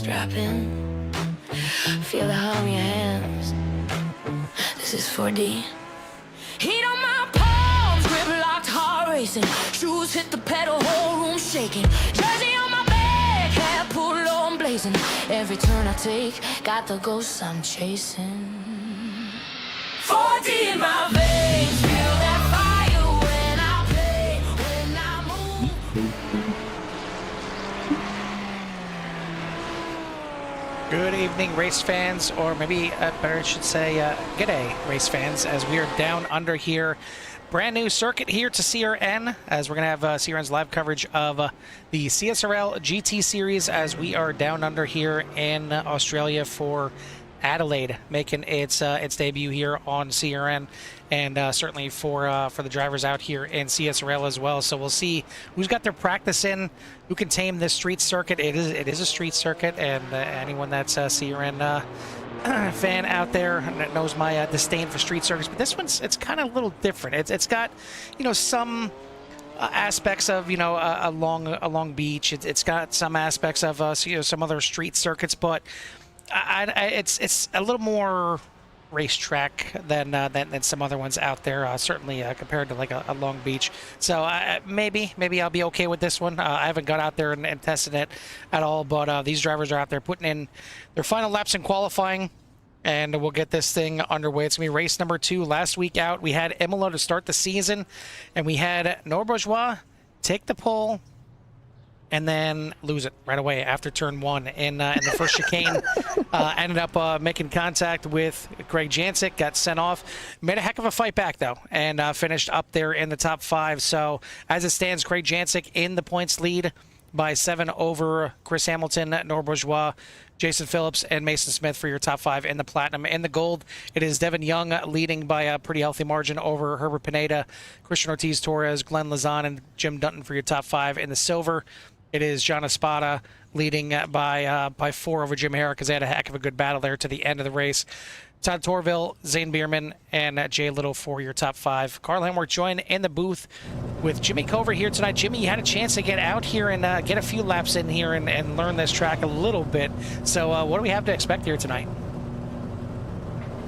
strap in. Feel the hum in your hands. This is 4D. Heat on my palms, grip locked, heart racing. Shoes hit the pedal, whole room shaking. Jersey on my back, hat pulled low and blazing. Every turn I take, got the ghosts I'm chasing. 4D in my veins, feel that fire when I play, when I move. Good evening, race fans, or maybe better should say, g'day, race fans, as we are down under here. Brand new circuit here to CRN, as we're going to have CRN's live coverage of the CSRL GT series, as we are down under here in Australia for Adelaide, making its debut here on CRN, and certainly for the drivers out here in CSRL as well. So we'll see who's got their practice in, who can tame this street circuit. It is a street circuit, and anyone that's a CRN fan out there knows my disdain for street circuits. But this one's it's kind of a little different. It's got some aspects of a long beach. It's got some aspects of some other street circuits, but it's a little more racetrack than some other ones out there, certainly compared to like a Long Beach. So maybe I'll be okay with this one. I haven't got out there and tested it at all, but these drivers are out there putting in their final laps in qualifying, and we'll get this thing underway. It's going to be race number 2. Last week out, we had Imola to start the season, and we had Norbourgeois take the pole and then lose it right away after turn 1 in the first chicane. Ended up making contact with Greg Jancic, got sent off. Made a heck of a fight back, though, and finished up there in the top 5. So as it stands, Greg Jancic in the points lead by 7 over Chris Hamilton, Norbourgeois, Jason Phillips, and Mason Smith for your top 5 in the platinum. In the gold, it is Devin Young leading by a pretty healthy margin over Herbert Pineda, Christian Ortiz-Torres, Glenn Lazan, and Jim Dutton for your top 5. In the silver, it is John Espada leading by 4 over Jim Herrick, because they had a heck of a good battle there to the end of the race. Todd Torville, Zane Bierman, and Jay Little for your top 5. Carl Hamworth joined in the booth with Jimmy Cover here tonight. Jimmy, you had a chance to get out here and get a few laps in here and learn this track a little bit. So what do we have to expect here tonight?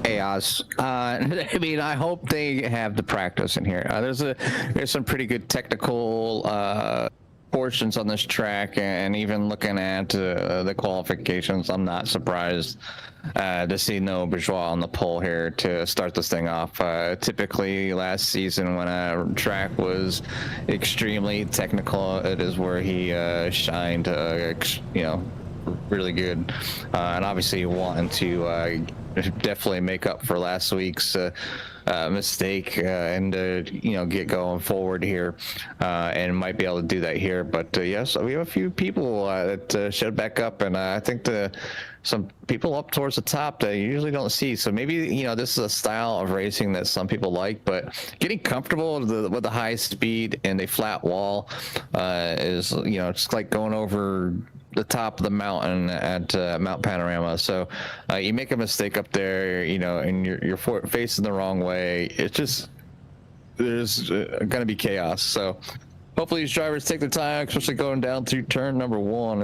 Chaos. I mean, I hope they have the practice in here. There's some pretty good technical portions on this track, and even looking at the qualifications, I'm not surprised to see Norbourgeois on the pole here to start this thing off. Typically last season, when a track was extremely technical, it is where he shined really good, and obviously wanting to definitely make up for last week's mistake and get going forward here, and might be able to do that here. But yes, we have a few people that showed back up, and I think some people up towards the top that you usually don't see. So maybe this is a style of racing that some people like, but getting comfortable with the high speed and a flat wall is it's like going over the top of the mountain at Mount Panorama. So you make a mistake up there, and you're facing the wrong way. There's going to be chaos. So hopefully these drivers take their time, especially going down through turn number 1.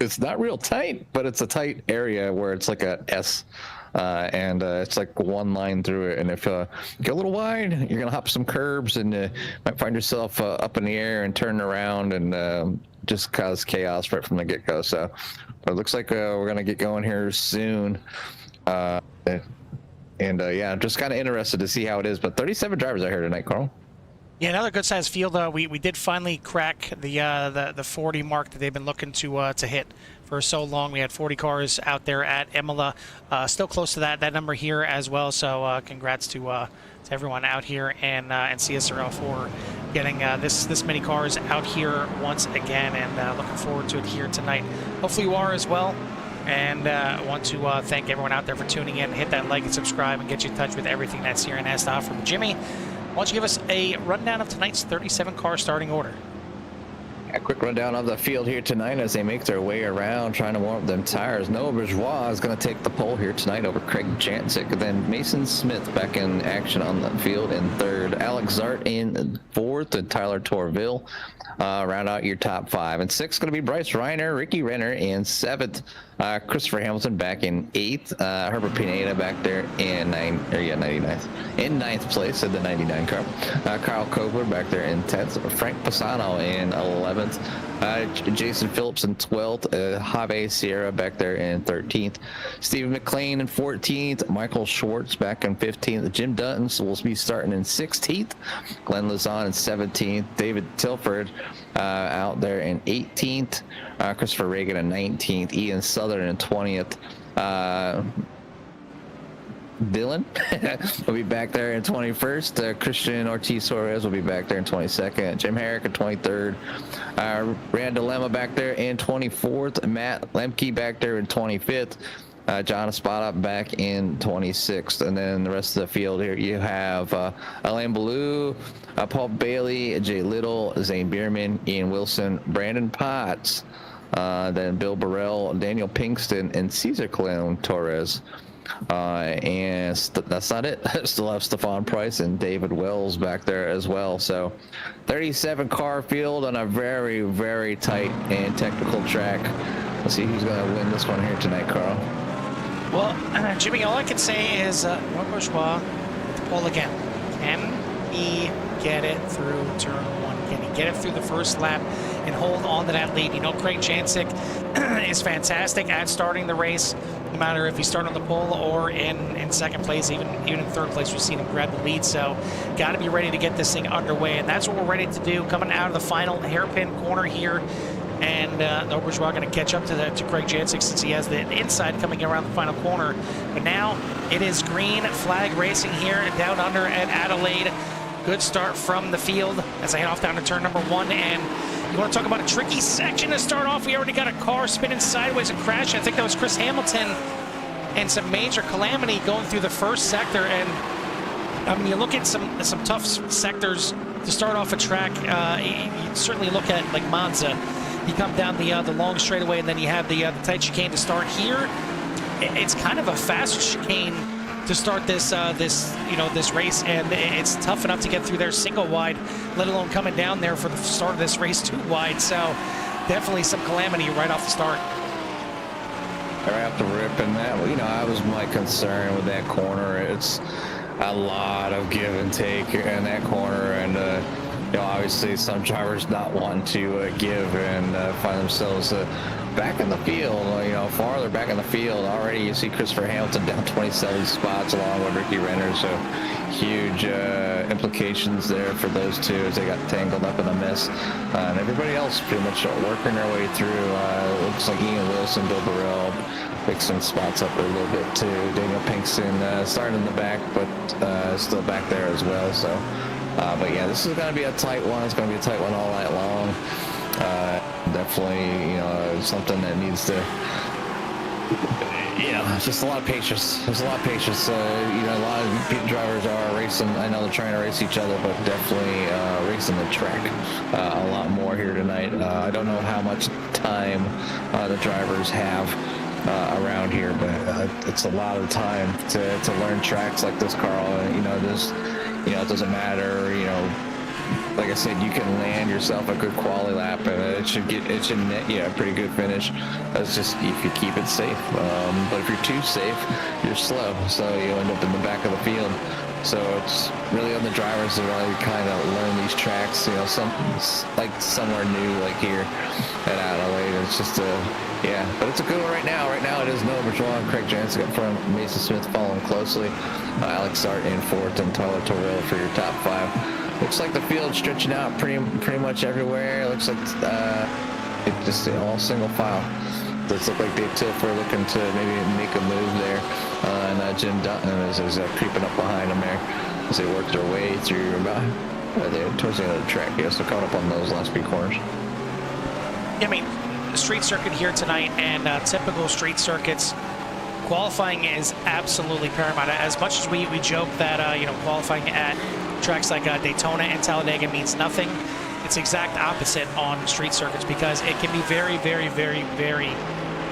It's not real tight, but it's a tight area where it's like a S. And it's like one line through it, and if you get a little wide, you're gonna hop some curbs and might find yourself up in the air and turn around and just cause chaos right from the get-go. So it looks like we're gonna get going here soon, yeah, just kind of interested to see how it is. But 37 drivers out here tonight, Carl. Yeah, another good sized field. We did finally crack the 40 mark that they've been looking to hit for so long. We had 40 cars out there at Imola, still close to that number here as well. So congrats to everyone out here and CSRL for getting this many cars out here once again, and looking forward to it here tonight. Hopefully you are as well. And I want to thank everyone out there for tuning in. Hit that like and subscribe and get you in touch with everything that CRN has to offer. From Jimmy, why don't you give us a rundown of tonight's 37 car starting order? A quick rundown of the field here tonight as they make their way around trying to warm up them tires. Noah Bourgeois is going to take the pole here tonight over Craig Jancic. Then Mason Smith back in action on the field in third. Alex Zart in fourth, and Tyler Torville round out your top five. And sixth going to be Bryce Reiner, Ricky Renner in seventh. Christopher Hamilton back in eighth. Herbert Pineda back there in ninth place in the 99 car. Kyle Kogler back there in 10th. Frank Pisano in 11th. Jason Phillips in 12th. Javier Sierra back there in 13th. Stephen McLean in 14th. Michael Schwartz back in 15th. Jim Dutton will be starting in 16th. Glenn Lazon in 17th. David Tilford out there in 18th. Christopher Reagan in 19th. Ian Southern in 20th. Dylan will be back there in 21st. Christian Ortiz Suarez will be back there in 22nd. Jim Herrick in 23rd. Randall Lemma back there in 24th. Matt Lemke back there in 25th. John Espada back in 26th. And then the rest of the field here, you have Alain Ballou, Paul Bailey, Jay Little, Zane Bierman, Ian Wilson, Brandon Potts, then Bill Burrell, Daniel Pinkston, and Cesar Cleon Torres. And that's not it. Still have Stephon Price and David Wells back there as well. So 37 car field on a very, very tight and technical track. Let's see who's going to win this one here tonight, Carl. Well, Jimmy, all I can say is Noah Bourgeois with the pole again. Can he get it through turn one? Can he get it through the first lap and hold on to that lead? You know, Craig Jancic is fantastic at starting the race, no matter if he's starting on the pole or in second place, even in third place. We've seen him grab the lead, so got to be ready to get this thing underway, and that's what we're ready to do. Coming out of the final hairpin corner here, and Noah Bourgeois going to catch up to Craig Jancic since he has the inside coming around the final corner. But now it is green flag racing here down under at Adelaide. Good start from the field as I head off down to turn number one. And you want to talk about a tricky section to start off? We already got a car spinning sideways and crashing. I think that was Chris Hamilton, and some major calamity going through the first sector. And I mean, you look at some tough sectors to start off a track. You certainly look at like Monza. You come down the long straightaway, and then you have the tight chicane to start. Here, it's kind of a fast chicane to start this race, and it's tough enough to get through there single wide, let alone coming down there for the start of this race two wide. So definitely some calamity right off the start. Right off the rip, and that, you know, I was my concern with that corner. It's a lot of give and take in that corner, and you know, obviously some drivers not wanting to give and find themselves back in the field, you know, farther back in the field. Already you see Christopher Hamilton down 27 spots along with Ricky Renner, so huge implications there for those two as they got tangled up in a mess. And everybody else pretty much working their way through. Looks like Ian Wilson, Bill Burrell fixing spots up a little bit too. Daniel Pinkston starting in the back, but still back there as well. So, but yeah, this is going to be a tight one. It's going to be a tight one all night long. Definitely, you know, something that needs to, you know, just a lot of patience. There's a lot of patience. You know, a lot of drivers are racing. I know they're trying to race each other, but definitely racing the track a lot more here tonight. I don't know how much time the drivers have around here, but it's a lot of time to learn tracks like this, Carl. You know, it doesn't matter, you know. Like I said, you can land yourself a good quality lap, and it should net you a pretty good finish. That's just if you keep it safe. But if you're too safe, you're slow, so you end up in the back of the field. So it's really on the drivers to really kind of learn these tracks. You know, like somewhere new, like here at Adelaide. It's just yeah, but it's a good one right now. Right now it is Noah Bourgeois and Craig Jancic up front. Mason Smith following closely. Alex Zart in fourth, and Tyler Torville for your top five. Looks like the field's stretching out pretty much everywhere. It looks like it's just all single file. Does look like Dave Tilford looking to maybe make a move there. And Jim Dutton is creeping up behind him there as they work their way through towards the end of the track. Yeah, so caught up on those last few corners. I mean, the street circuit here tonight, and typical street circuits, qualifying is absolutely paramount. As much as we joke that you know, qualifying at tracks like Daytona and Talladega means nothing, It's the exact opposite on street circuits because it can be very, very, very, very,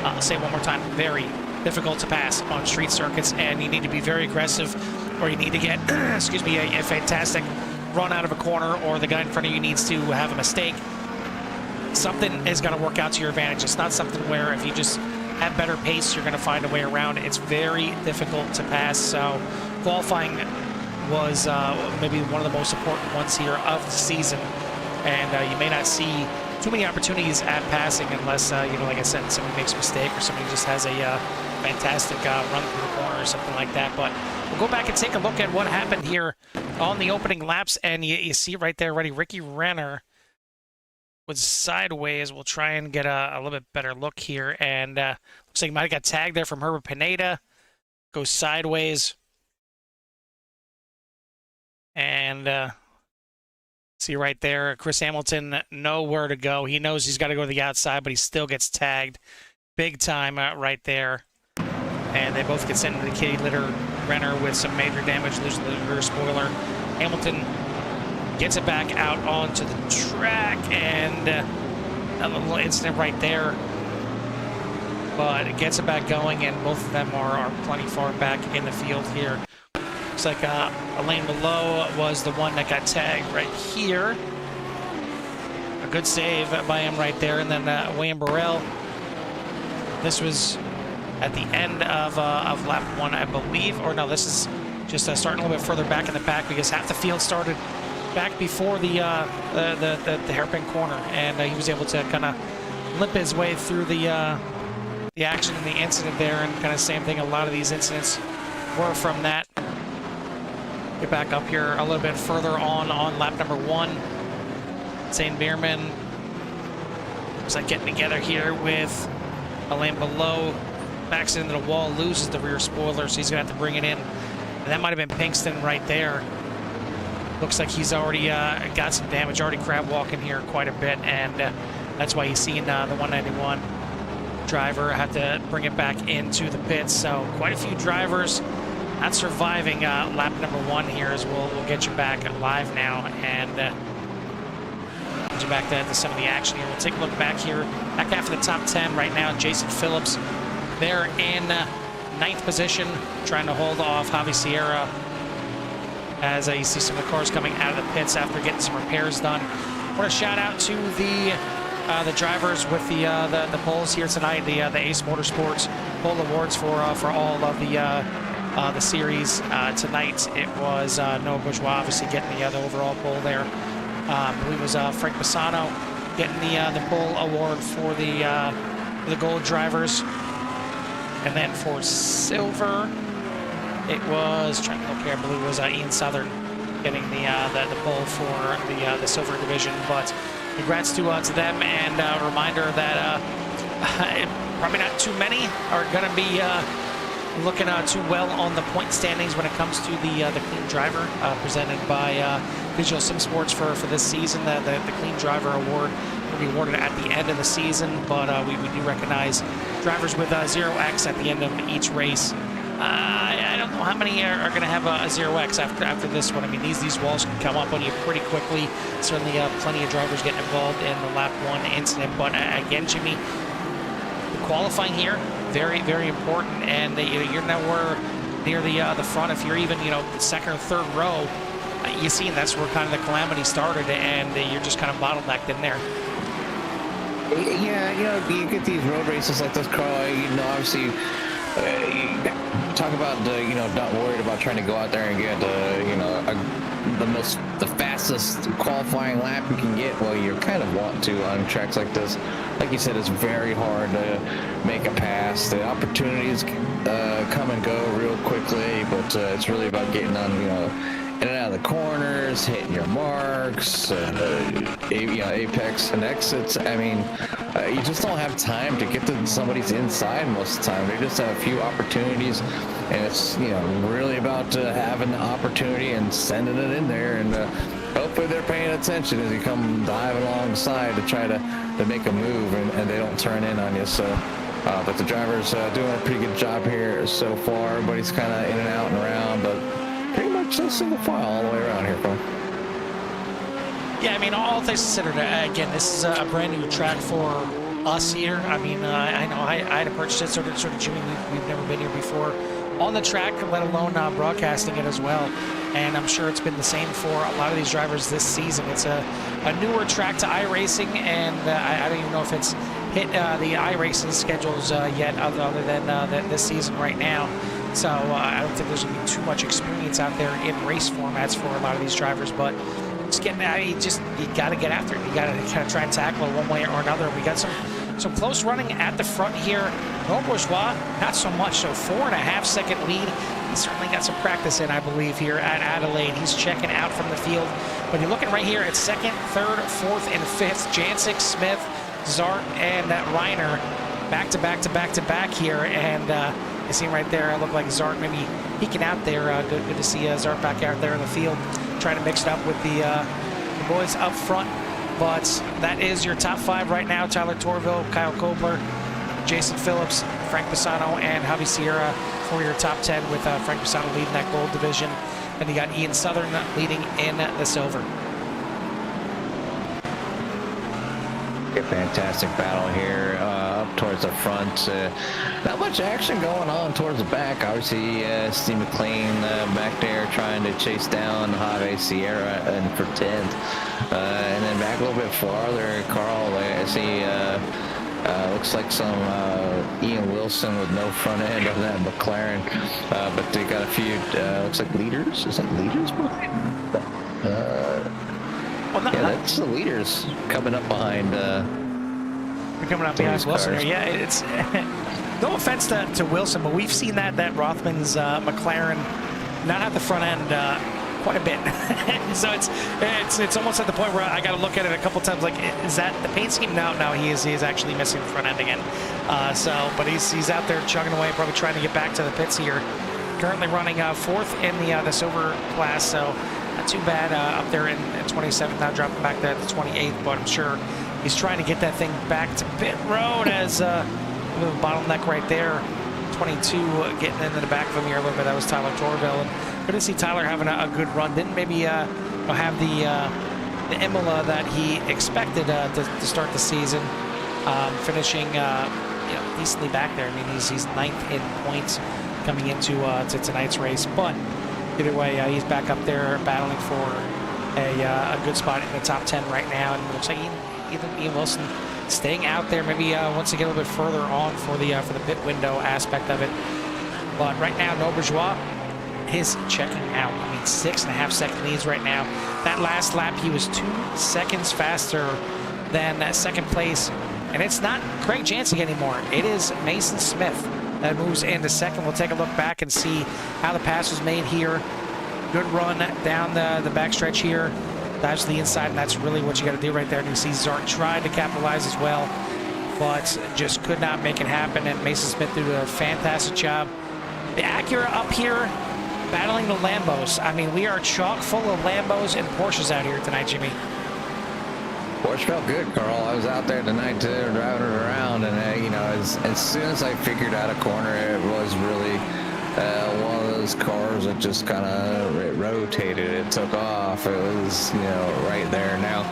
I'll say it one more time, very difficult to pass on street circuits, and you need to be very aggressive, or you need to get, excuse me, a fantastic run out of a corner, or the guy in front of you needs to have a mistake. Something is going to work out to your advantage. It's not something where if you just have better pace, you're going to find a way around it. It's very difficult to pass, so qualifying was maybe one of the most important ones here of the season, and you may not see too many opportunities at passing unless, you know, like I said, somebody makes a mistake or somebody just has a fantastic run through the corner or something like that. But we'll go back and take a look at what happened here on the opening laps, and you see right there already Ricky Renner was sideways. We'll try and get a little bit better look here, and looks like he might have got tagged there from Herbert Pineda. Goes sideways, and see right there, Chris Hamilton, nowhere to go. He knows he's got to go to the outside, but he still gets tagged big time right there. And they both get sent into the kitty litter. Renner with some major damage, losing the rear spoiler. Hamilton gets it back out onto the track, and a little incident right there. But it gets it back going, and both of them are plenty far back in the field here. Looks like a lane below was the one that got tagged right here. A good save by him right there. And then William Burrell. This was at the end of lap 1, I believe. Or no, this is just starting a little bit further back in the pack because half the field started back before the hairpin corner, and he was able to kind of limp his way through the action and the incident there. And kind of same thing. A lot of these incidents were from that. Get back up here a little bit further on lap number 1. Zane Bierman looks like getting together here with a lane below. Backs into the wall, loses the rear spoiler, so he's going to have to bring it in. And that might have been Pinkston right there. Looks like he's already got some damage, already crab walking here quite a bit, and that's why he's seeing the 191 driver had to bring it back into the pits. So quite a few drivers not surviving lap number 1 here, as we'll get you back live now and get you back to some of the action here. We'll take a look back here, back half of the top 10 right now. Jason Phillips there in 9th position, trying to hold off Javi Sierra as you see some of the cars coming out of the pits after getting some repairs done. I want to shout out to the drivers with the polls here tonight, the Ace Motorsports poll awards for all of the series tonight. It was Noah Bourgeois obviously getting the overall poll there. I believe it was Frank Bassano getting the poll award for the gold drivers, and then for silver, it was, trying to look here, I believe it was Ian Southern getting the poll for the silver division. But congrats to them, and a reminder that probably not too many are going to be looking too well on the point standings when it comes to the Clean Driver presented by Digital Sim Sports for this season. The Clean Driver Award will be awarded at the end of the season, but we do recognize drivers with 0x at the end of each race. I don't know how many are going to have a 0x after this one. I mean, these walls can come up on you pretty quickly. Certainly plenty of drivers getting involved in the lap 1 incident. But again, Jimmy, the qualifying here, very, very important. And you're nowhere near the front. If you're even, the second or third row, you see that's where kind of the calamity started, and you're just kind of bottlenecked in there. Yeah, you get these road races like this, Carl. Obviously, you talk about not worried about trying to go out there and get the fastest qualifying lap you can get. Well, you kind of want to on tracks like this. Like you said, it's very hard to make a pass. The opportunities come and go real quickly, but it's really about getting on in and out of the corners, hitting your marks, apex and exits. I mean, you just don't have time to get to somebody's inside most of the time. They just have a few opportunities, and it's really about having the opportunity and sending it in there, and hopefully they're paying attention as you come diving alongside to try to make a move, and they don't turn in on you. So but the driver's doing a pretty good job here so far. Everybody's kind of in and out and around, but pretty much a single file all the way around here, Phil. Yeah, I mean, all things considered, again, this is a brand new track for us here. I mean, I know I had to purchase it, sort of Jimmy, we've never been here before on the track, let alone broadcasting it as well. And I'm sure it's been the same for a lot of these drivers this season. It's a newer track to iRacing, and I don't even know if it's hit the iRacing schedules yet, other than this season right now. So I don't think there's going to be too much experience out there in race formats for a lot of these drivers, but just getting out, you got to get after it. You got to kind of try and tackle it one way or another. We got some close running at the front here. No Bourgeois, not so much. So 4.5 second lead. He certainly got some practice in, I believe, here at Adelaide. He's checking out from the field. But you're looking right here at second, third, fourth, and fifth. Jancic, Smith, Zart, and Reiner back to back to back to back here. And you see him right there. It looked like Zart maybe peeking out there. Good to see Zart back out there in the field, trying to mix it up with the boys up front. But that is your top 5 right now. Tyler Torville, Kyle Kobler, Jason Phillips, Frank Pisano, and Javi Sierra for your top 10, with Frank Pisano leading that gold division. And you got Ian Southern leading in the silver. A fantastic battle here up towards the front. Not much action going on towards the back. Obviously, Steve McLean back there trying to chase down Javi Sierra and for 10th. And then back a little bit farther, Carl, I see looks like some Ian Wilson with no front end of that McLaren. But they got a few, looks like leaders. Is that leaders behind? Well, yeah, that's the leaders coming up behind. They're coming up behind Wilson here. Yeah, it's no offense to Wilson, but we've seen that Rothman's McLaren not at the front end quite a bit. So it's almost at the point where I got to look at it a couple times. Like, is that the paint scheme? No, he is actually missing the front end again. But he's out there chugging away, probably trying to get back to the pits here. Currently running 4th in the silver class, so not too bad up there in 27th, now dropping back there to 28th, but I'm sure he's trying to get that thing back to pit road as a little bottleneck right there. 22 getting into the back of him here a little bit. That was Tyler Torville. And good to see Tyler having a good run. Didn't maybe have the Imola that he expected to start the season. Finishing decently back there. I mean, he's 9th in points coming into to tonight's race, but either way, he's back up there battling for a good spot in the top 10 right now. And it looks like Ian Wilson staying out there. Maybe wants to get a little bit further on for the pit window aspect of it. But right now, No Bourgeois is checking out. I mean, 6.5 second leads right now. That last lap, he was 2 seconds faster than second place. And it's not Craig Jancic anymore. It is Mason Smith that moves into second. We'll take a look back and see how the pass was made here. Good run down the backstretch here. Dives to the inside, and that's really what you got to do right there. And you see Zart tried to capitalize as well, but just could not make it happen. And Mason Smith did a fantastic job. The Acura up here battling the Lambos. I mean, we are chock full of Lambos and Porsches out here tonight, Jimmy. Porsche felt good, Carl. I was out there tonight too, driving it around, and as soon as I figured out a corner, it was really one of those cars that just kind of rotated. It took off. It was right there. Now,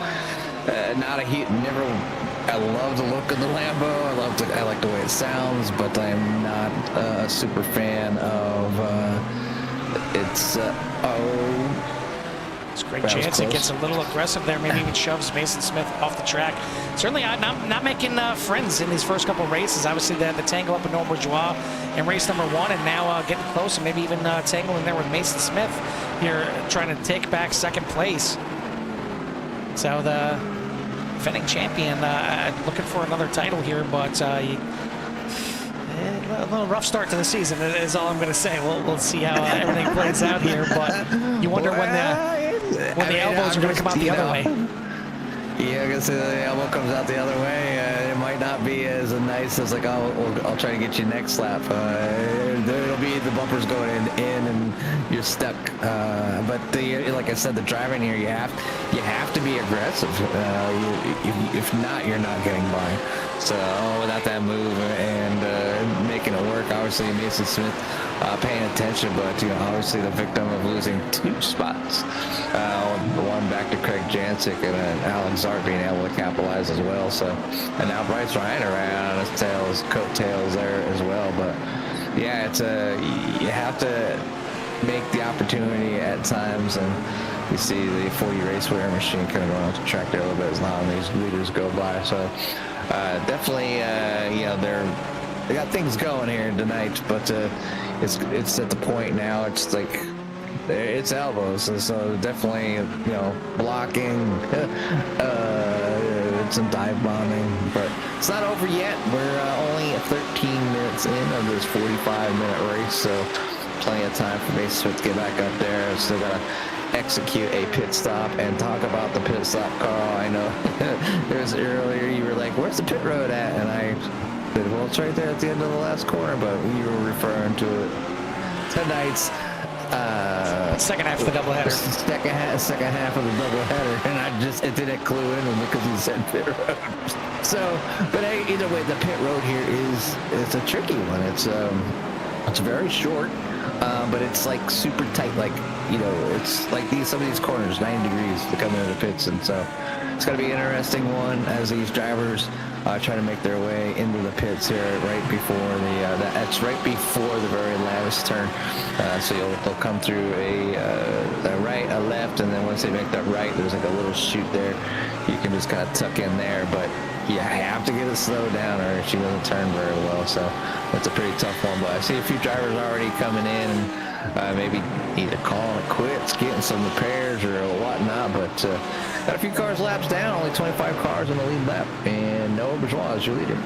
not a heat. Never. I love the look of the Lambo. I like the way it sounds, but I'm not a super fan of its. It's Craig Jancic gets a little aggressive there, maybe even shoves Mason Smith off the track. Certainly not making friends in these first couple of races. Obviously, the tangle up with No Bourgeois in race number 1, and now getting close and maybe even tangling there with Mason Smith here, trying to take back second place. So the defending champion looking for another title here, but a little rough start to the season is all I'm going to say. We'll see how everything plays out here, but you wonder when the elbows are going to come out the other way. Yeah, I guess the elbow comes out the other way. It might not be as nice as like, I'll try to get you next lap. There'll be the bumpers going in and you're stuck. But like I said, the driving here, you have to be aggressive. If not, you're not getting by. without that move and making it work. Obviously, Mason Smith paying attention, but obviously the victim of losing 2 spots. One back to Craig Jancic, and then Alex Zart being able to capitalize as well. So, and now Bryce Ryan around on his coattails there as well. But yeah, it's you have to make the opportunity at times, and you see the 40 Racewear machine kind of going off the track there a little bit as long as these leaders go by. So definitely, they got things going here tonight, but it's at the point now. It's like it's elbows, and so definitely blocking, some dive bombing, but it's not over yet. We're only 13 minutes in of this 45-minute race, so plenty of time for Mason to get back up there. Still gotta execute a pit stop and talk about the pit stop, Carl. I know there's earlier you were like, "Where's the pit road at?" And I said, "Well, it's right there at the end of the last corner," but we were referring to it tonight's second half of the doubleheader. Second half of the doubleheader, and it didn't clue in because he said pit road. So, but hey, either way, the pit road here it's a tricky one. It's very short, but it's like super tight. Like it's like some of these corners, 90 degrees to come into the pits, and so it's going to be an interesting one as these drivers try to make their way into the pits here right before that's right before the very last turn. So they'll come through a right, a left, and then once they make that right, there's like a little chute there. You can just kind of tuck in there, but you have to get it slowed down or she doesn't turn very well. So that's a pretty tough one. But I see a few drivers already coming in and maybe either calling it quits, getting some repairs or whatnot. But got a few cars laps down, only 25 cars on the lead lap, and Noah Bourgeois is your leader.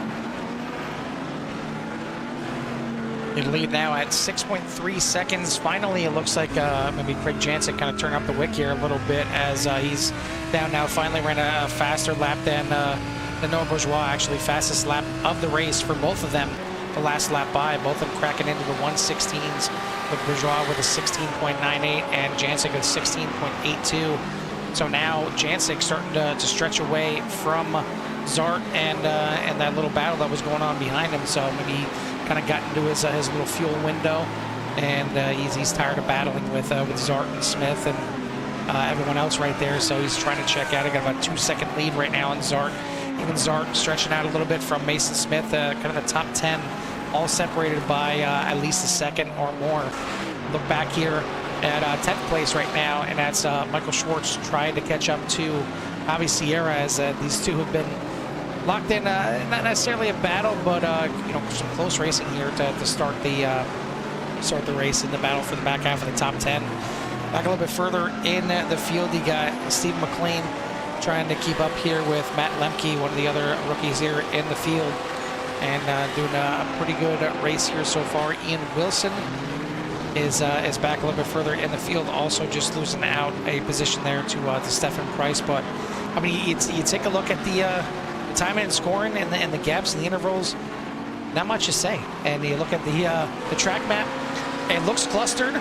In lead now at 6.3 seconds. Finally, it looks like maybe Craig Jancic kind of turned up the wick here a little bit as he's down now. Finally ran a faster lap than Noah Bourgeois, actually fastest lap of the race for both of them. The last lap by, both of them cracking into the 116s, with Bourgeois with a 16.98 and Jancic with 16.82. So now Jancic starting to stretch away from Zart and that little battle that was going on behind him. So maybe he kind of got into his little fuel window, and he's tired of battling with Zart and Smith and everyone else right there. So he's trying to check out. He got about a 2-second lead right now on Zart. Even Zart stretching out a little bit from Mason Smith, kind of the top 10, all separated by at least a second or more. Look back here at 10th place right now, and that's Michael Schwartz trying to catch up to Javi Sierra, as these two have been locked in, not necessarily a battle, but some close racing here to start the race in the battle for the back half of the top 10. Back a little bit further in the field, you got Steve McLean trying to keep up here with Matt Lemke, one of the other rookies here in the field, and doing a pretty good race here so far. Ian Wilson is back a little bit further in the field, also just losing out a position there to Stephen Price. But I mean, you take a look at the timing and scoring and the gaps and the intervals, not much to say. And you look at the track map, it looks clustered,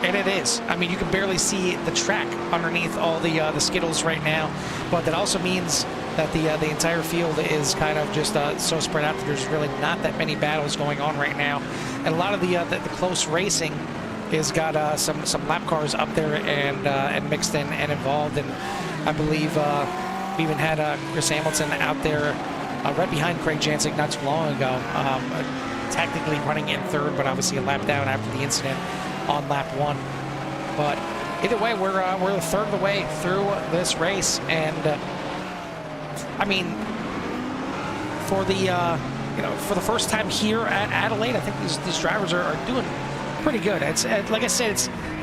and it is. I mean, you can barely see the track underneath all the skittles right now, but that also means that the entire field is kind of just so spread out that there's really not that many battles going on right now. And a lot of the close racing has got some lap cars up there and mixed in and involved. And I believe we even had Chris Hamilton out there right behind Craig Jancic not too long ago, technically running in third, but obviously a lap down after the incident on lap 1. But either way, we're a third of the way through this race, and I mean, for the first time here at Adelaide, I think these drivers are doing pretty good. It's like I said,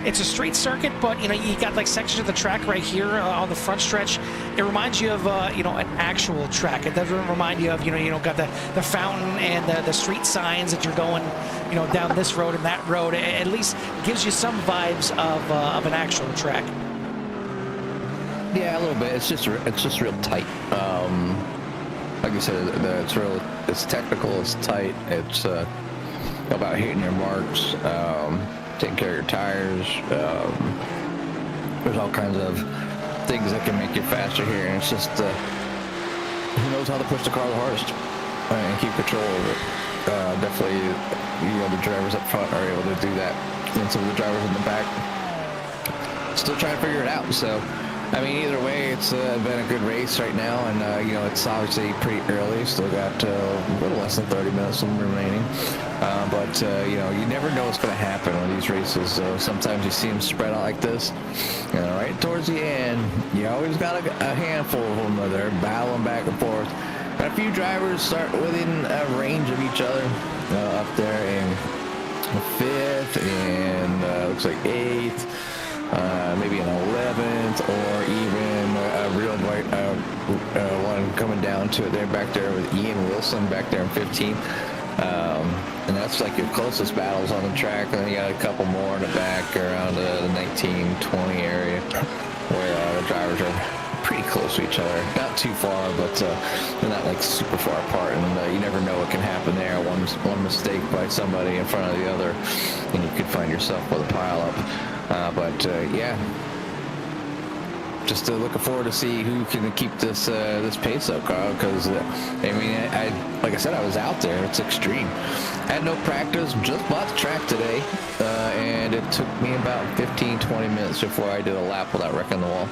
it's a street circuit, but you got like sections of the track right here on the front stretch. It reminds you of an actual track. It doesn't remind you of got the fountain and the street signs that you're going down this road and that road. It at least gives you some vibes of an actual track. Yeah, a little bit. It's just real tight. Like you said, it's technical, it's tight. It's about hitting your marks, taking care of your tires. There's all kinds of things that can make you faster here, and it's just who knows how to push the car the hardest. and keep control of it. Definitely, the drivers up front are able to do that, and some of the drivers in the back still trying to figure it out. So, I mean, either way, it's been a good race right now, and it's obviously pretty early. Still got a little less than 30 minutes remaining, but you never know what's going to happen on these races. So sometimes you see them spread out like this, right towards the end. You always got a handful of them that are battling back and forth. And a few drivers start within a range of each other, up there in 5th and looks like 8th. Maybe an 11th, or even a real bright one coming down to it. They're back there with Ian Wilson back there in 15th. And that's like your closest battles on the track. And then you got a couple more in the back around the 19, 20 area where the drivers are pretty close to each other. Not too far, but they're not like super far apart. And you never know what can happen there. One mistake by somebody in front of the other, and you could find yourself with a pile up. Yeah, just looking forward to see who can keep this pace up, Carl. Because I mean, like I said, I was out there. It's extreme. Had no practice. Just bought the track today, and it took me about 15-20 minutes before I did a lap without wrecking the wall.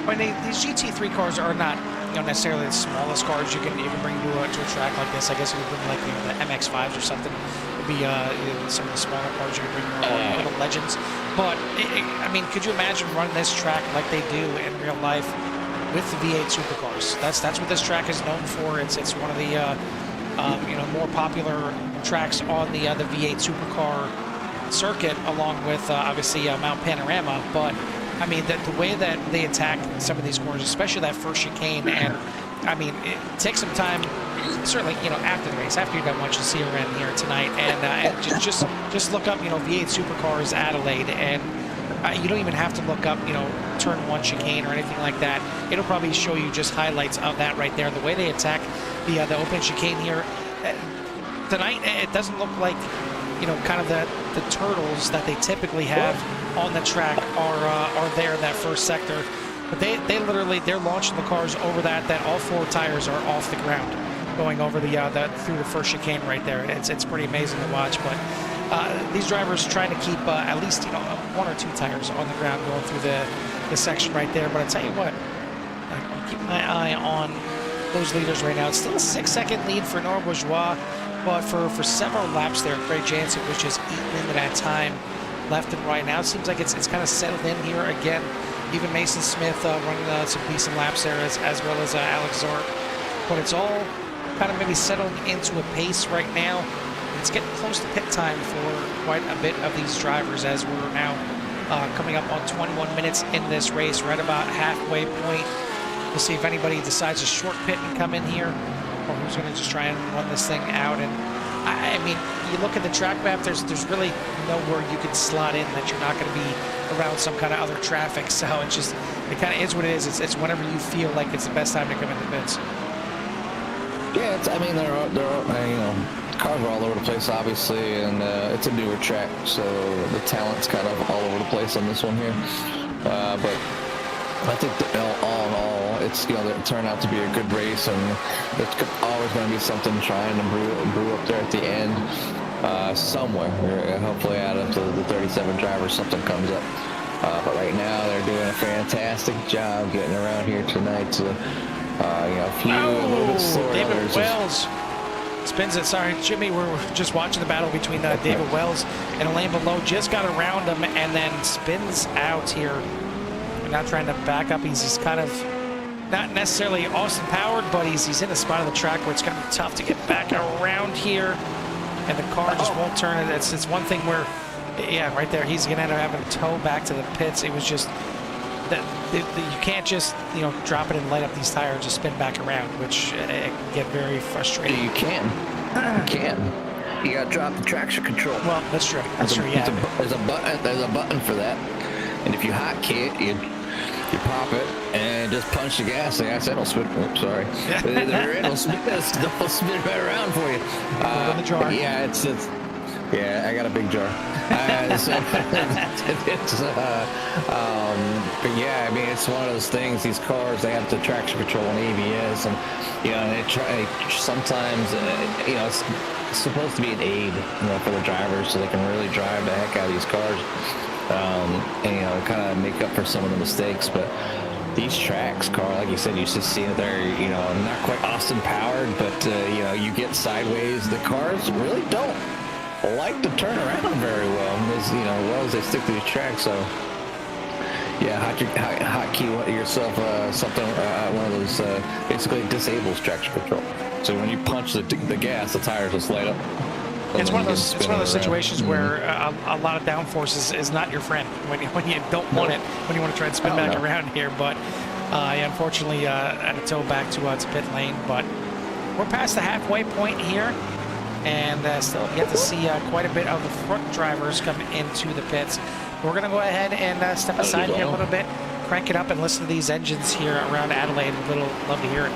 When these GT3 cars are not necessarily the smallest cars you can bring to a track like this. I guess you would bring like the MX-5s or something. Would be some of the smaller cars you could bring more the legends. But I mean, could you imagine running this track like they do in real life with the V8 supercars? That's what this track is known for. It's one of the more popular tracks on the V8 supercar circuit, along with obviously Mount Panorama. But I mean, the way that they attack some of these corners, especially that first chicane, and I mean, it takes some time, certainly, after the race, after you're done watching CRN here tonight, and just look up, V8 Supercars Adelaide, and you don't even have to look up, turn 1 chicane or anything like that. It'll probably show you just highlights of that right there. The way they attack the open chicane here tonight, it doesn't look like, kind of the turtles that they typically have on the track are there in that first sector. But they're launching the cars over that all 4 tires are off the ground, going over through the first chicane right there. It's pretty amazing to watch. But these drivers trying to keep at least 1 or 2 tires on the ground going through the section right there. But I tell you what, I'm keeping my eye on those leaders right now. It's still a 6-second lead for Nora Bourgeois, but for several laps there, Craig Jansen was just eating into that time left and right. Now it seems like it's kind of settled in here again. Even Mason Smith running some decent laps there, as well as Alex Zork. But it's all kind of maybe settling into a pace right now. It's getting close to pit time for quite a bit of these drivers, as we're now coming up on 21 minutes in this race, right about halfway point. We'll see if anybody decides to short pit and come in here, or who's going to just try and run this thing out. And I mean, you look at the track map, there's really nowhere you can slot in that you're not going to be around some kind of other traffic. So it kind of is what it is. It's whenever you feel like it's the best time to come in the pits. Yeah, I mean, they're cars are all over the place, obviously, and it's a newer track, so the talent's kind of all over the place on this one here. But I think that all in all, it's it turned out to be a good race, and there's always going to be something trying to brew up there at the end somewhere. Hopefully, out of the 37 drivers, something comes up. But right now, they're doing a fantastic job getting around here tonight. So, a little bit slower. David Wells spins it. Sorry, Jimmy, we're just watching the battle between David Wells and a lane below. Just got around him and then spins out here. Now trying to back up. He's kind of not necessarily Austin powered, but he's in a spot of the track where it's going to be tough to get back around here, and the car just won't turn. It's one thing where, yeah, right there, he's going to end up having to tow back to the pits. It was just that you can't just drop it and light up these tires and just spin back around, which it can get very frustrating. You can. You got to drop the traction control. Well, that's true. That's true. Yeah. There's a button for that, and if you hotkey it, you pop it and just punch the gas. The gas will spin. Oops, sorry. The rear end will spin right around for you. In the jar. Yeah, yeah, I got a big jar. But yeah, I mean, it's one of those things. These cars, they have the traction control and ABS, and you know, they try sometimes. You know, it's supposed to be an aid, you know, for the drivers, so they can really drive the heck out of these cars, and you know, kind of make up for some of the mistakes. But these tracks, Carl, like you said, you just see it there, you know, not quite Austin powered, but you know, you get sideways. The cars really don't like to turn around very well, as you know, as they stick to these tracks. So yeah, hotkey yourself something, one of those basically disables traction control. So when you punch the gas, the tires just light up. It's one of those situations where a lot of downforce is not your friend when you don't want it, when you want to try and spin back around here. But unfortunately, had to tow back to pit lane. But we're past the halfway point here, and still get to see quite a bit of the front drivers come into the pits. We're going to go ahead and step aside here a little bit, crank it up, and listen to these engines here around Adelaide. Love to hear it.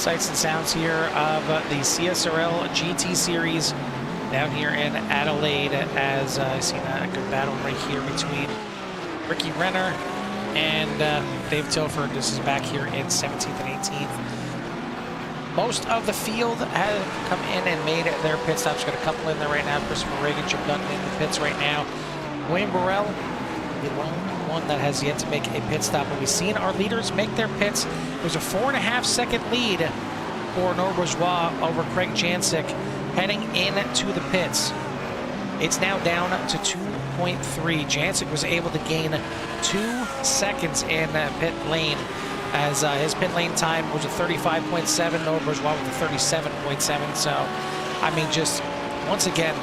sights and sounds here of the CSRL GT Series down here in Adelaide, as I've seen a good battle right here between Ricky Renner and Dave Tilford. This is back here in 17th and 18th. Most of the field have come in and made their pit stops. Got a couple in there right now. Christopher Reagan, Jim Dutton in the pits right now. William Burrell, the lone one that has yet to make a pit stop. But we've seen our leaders make their pits. There's a 4.5-second lead for Noah Bourgeois over Craig Jancic heading into the pits. It's now down to 2.3. Jancic was able to gain 2 seconds in pit lane, as his pit lane time was a 35.7. Noah Bourgeois with a 37.7. So, I mean, just once again,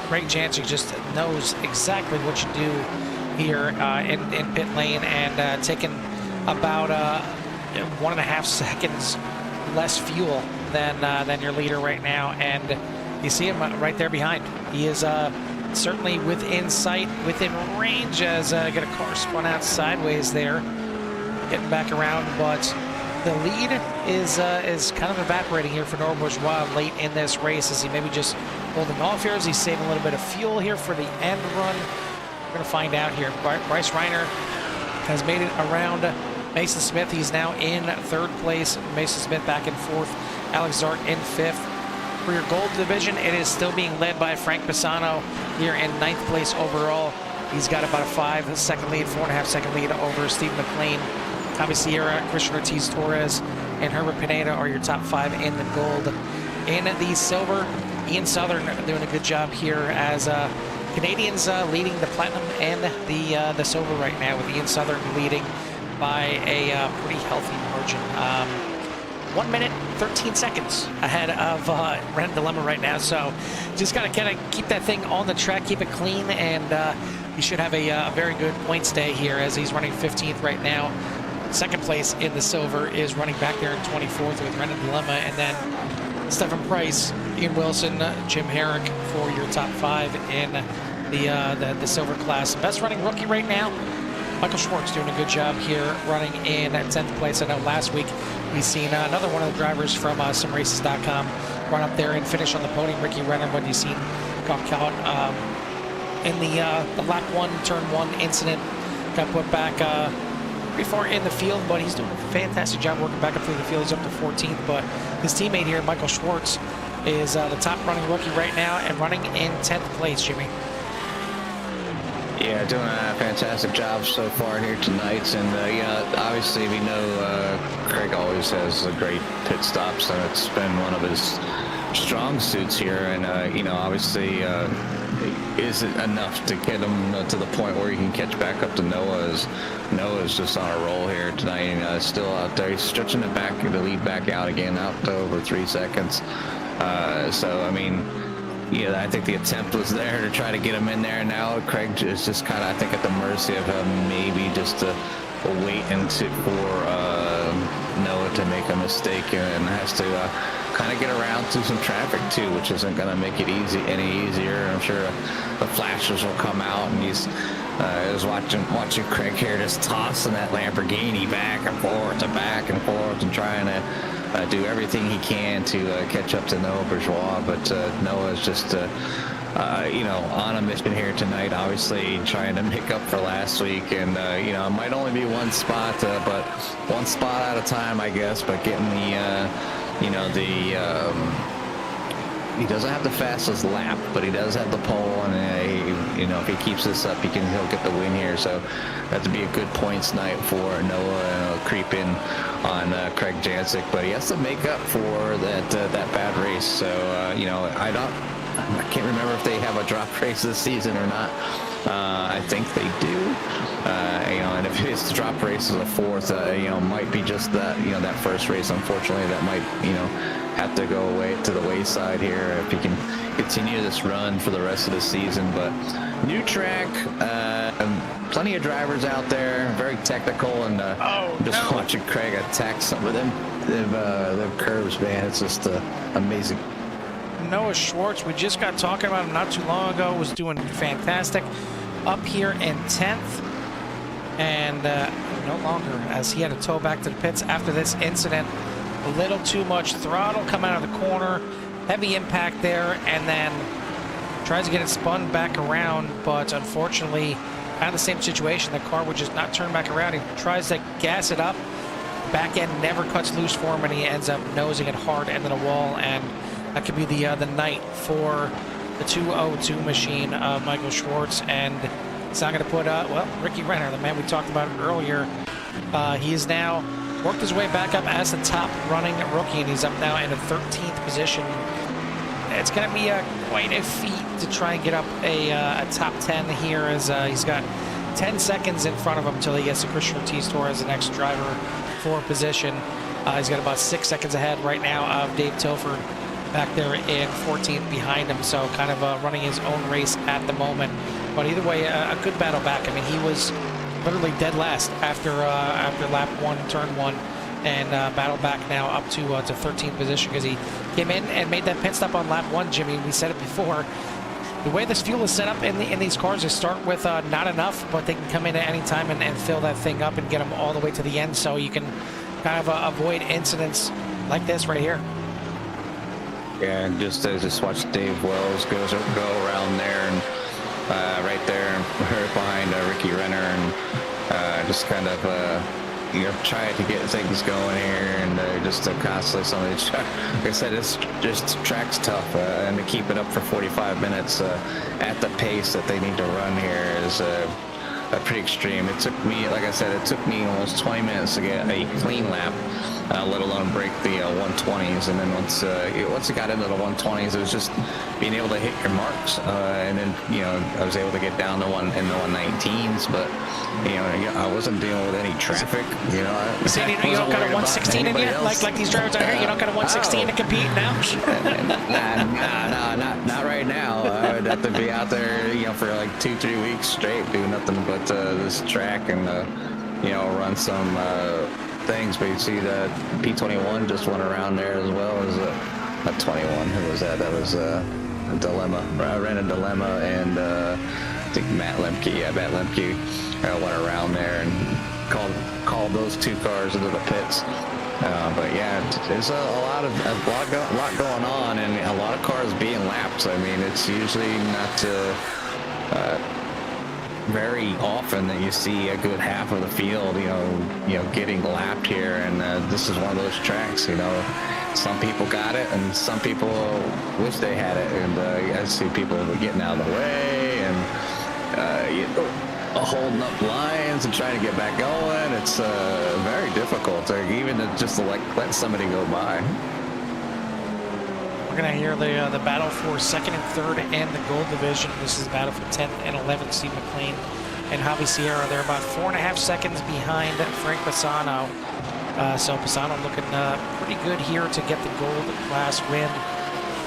Craig Jancic just knows exactly what you do here in pit lane, and taking about 1.5 seconds less fuel than your leader right now. And you see him right there behind. He is certainly within sight, within range, as get a car spun out sideways there, getting back around. But the lead is kind of evaporating here for Noah Bourgeois late in this race, as he maybe just holding off here, as he's saving a little bit of fuel here for the end run. We're going to find out here. Bryce Reiner has made it around Mason Smith. He's now in 3rd place. Mason Smith back in 4th. Alex Zart in 5th. For your gold division, it is still being led by Frank Pisano here in 9th place overall. He's got about a 5-second lead, 4.5-second lead over Steve McLean. Tommy Sierra, Christian Ortiz Torres, and Herbert Pineda are your top 5 in the gold. In the silver, Ian Southern doing a good job here, as Canadians leading the platinum and the silver right now, with Ian Southern leading by a pretty healthy margin. 1 minute, 13 seconds ahead of Ren Dilemma right now. So just got to kind of keep that thing on the track, keep it clean, and he should have a very good points day here, as he's running 15th right now. 2nd place in the silver is running back there in 24th with Ren Dilemma, and then Stephen Price, Ian Wilson, Jim Herrick for your top 5 in the silver class. Best running rookie right now, Michael Schwartz, doing a good job here, running in 10th place. I know last week we've seen another one of the drivers from SimRaces.com run up there and finish on the podium, Ricky Renner, but you've seen got caught in the lap 1, turn 1 incident, got put back pretty far in the field, but he's doing a fantastic job working back up through the field. He's up to 14th, but his teammate here, Michael Schwartz, is the top running rookie right now and running in 10th place, Jimmy. Yeah, doing a fantastic job so far here tonight, and obviously we know Craig always has great pit stops, and it's been one of his strong suits here, and obviously is it enough to get him to the point where he can catch back up to Noah's? Noah's just on a roll here tonight, and still out there. He's stretching it back, the lead back out again, out to over 3 seconds. So I mean, yeah, I think the attempt was there to try to get him in there. Now Craig is just kind of, I think, at the mercy of him, maybe just to wait for Noah to make a mistake, and has to kind of get around to some traffic too, which isn't going to make it any easier. I'm sure the flashes will come out, and he's I was watching Craig here just tossing that Lamborghini back and forth and trying to do everything he can to catch up to Noah Bourgeois, but Noah's just on a mission here tonight, obviously trying to make up for last week, and it might only be one spot, but one spot at a time, I guess. But getting he doesn't have the fastest lap, but he does have the pole, and if he keeps this up, he'll get the win here. So that'd be a good points night for Noah, and creep in on Craig Jancic, but he has to make up for that bad race. So I can't remember if they have a drop race this season or not. I think they do. And if his drop race is a 4th, might be just that, that first race, unfortunately, that might, have to go away to the wayside here if he can continue this run for the rest of the season. But new track, plenty of drivers out there, very technical, and watching Craig attack some of them curves, man. It's just amazing. Noah Schwartz, we just got talking about him not too long ago, was doing fantastic up here in 10th, and no longer, as he had to tow back to the pits after this incident. a little too much throttle coming out of the corner, heavy impact there, and then tries to get it spun back around, but unfortunately, kind of the same situation. The car would just not turn back around. He tries to gas it up, back end never cuts loose for him, and he ends up nosing it hard into the wall, and that could be the night for the 202 machine, Michael Schwartz, and it's not going to put, well, Ricky Renner, the man we talked about earlier, he has now worked his way back up as the top running rookie, and he's up now in a 13th position. It's going to be quite a feat to try and get up a top 10 here, as he's got 10 seconds in front of him until he gets to Christian Ortiz-Torres, the next driver for position. He's got about 6 seconds ahead right now of Dave Tilford back there in 14th behind him, so kind of running his own race at the moment. But either way, a good battle back. I mean, he was literally dead last after lap 1, turn 1, and battled back now up to 13th position, because he came in and made that pit stop on lap 1, Jimmy. We said it before. The way this fuel is set up in these cars, they start with not enough, but they can come in at any time and fill that thing up and get them all the way to the end, so you can kind of avoid incidents like this right here. Yeah, and just watch Dave Wells go around there, and right there, right behind Ricky Renner, and just kind of trying to get things going here, and just constantly some of these. Like I said, it's just track's tough, and to keep it up for 45 minutes at the pace that they need to run here is pretty extreme. It took me, like I said, it took me almost 20 minutes to get a clean lap, let alone break the 120s. And then once it got into the 120s, it was just being able to hit your marks. And then I was able to get down to in the 119s, but I wasn't dealing with any traffic. You don't got a 116 in you, like these drivers out here. You don't got a 116 to compete now. Not right now. I would have to be out there, for like 2-3 weeks straight, doing nothing but this track and run some things. But you see that P21 just went around there as well as a 21. Who was that? That was a Dilemma. I ran a Dilemma, and I think Matt Lemke. Yeah, Matt Lemke went around there and called those 2 cars into the pits. But yeah, there's a lot going on, and a lot of cars being lapped. I mean, it's usually not very often that you see a good half of the field, getting lapped here, and this is one of those tracks. Some people got it, and some people wish they had it, and I see people getting out of the way and holding up lines and trying to get back going. It's very difficult, even to just let somebody go by. We're going to hear the battle for 2nd and 3rd and the gold division. This is the battle for 10th and 11th. Steve McLean and Javi Sierra. They're about 4.5 seconds behind Frank Bassano. So Bassano looking pretty good here to get the gold class win.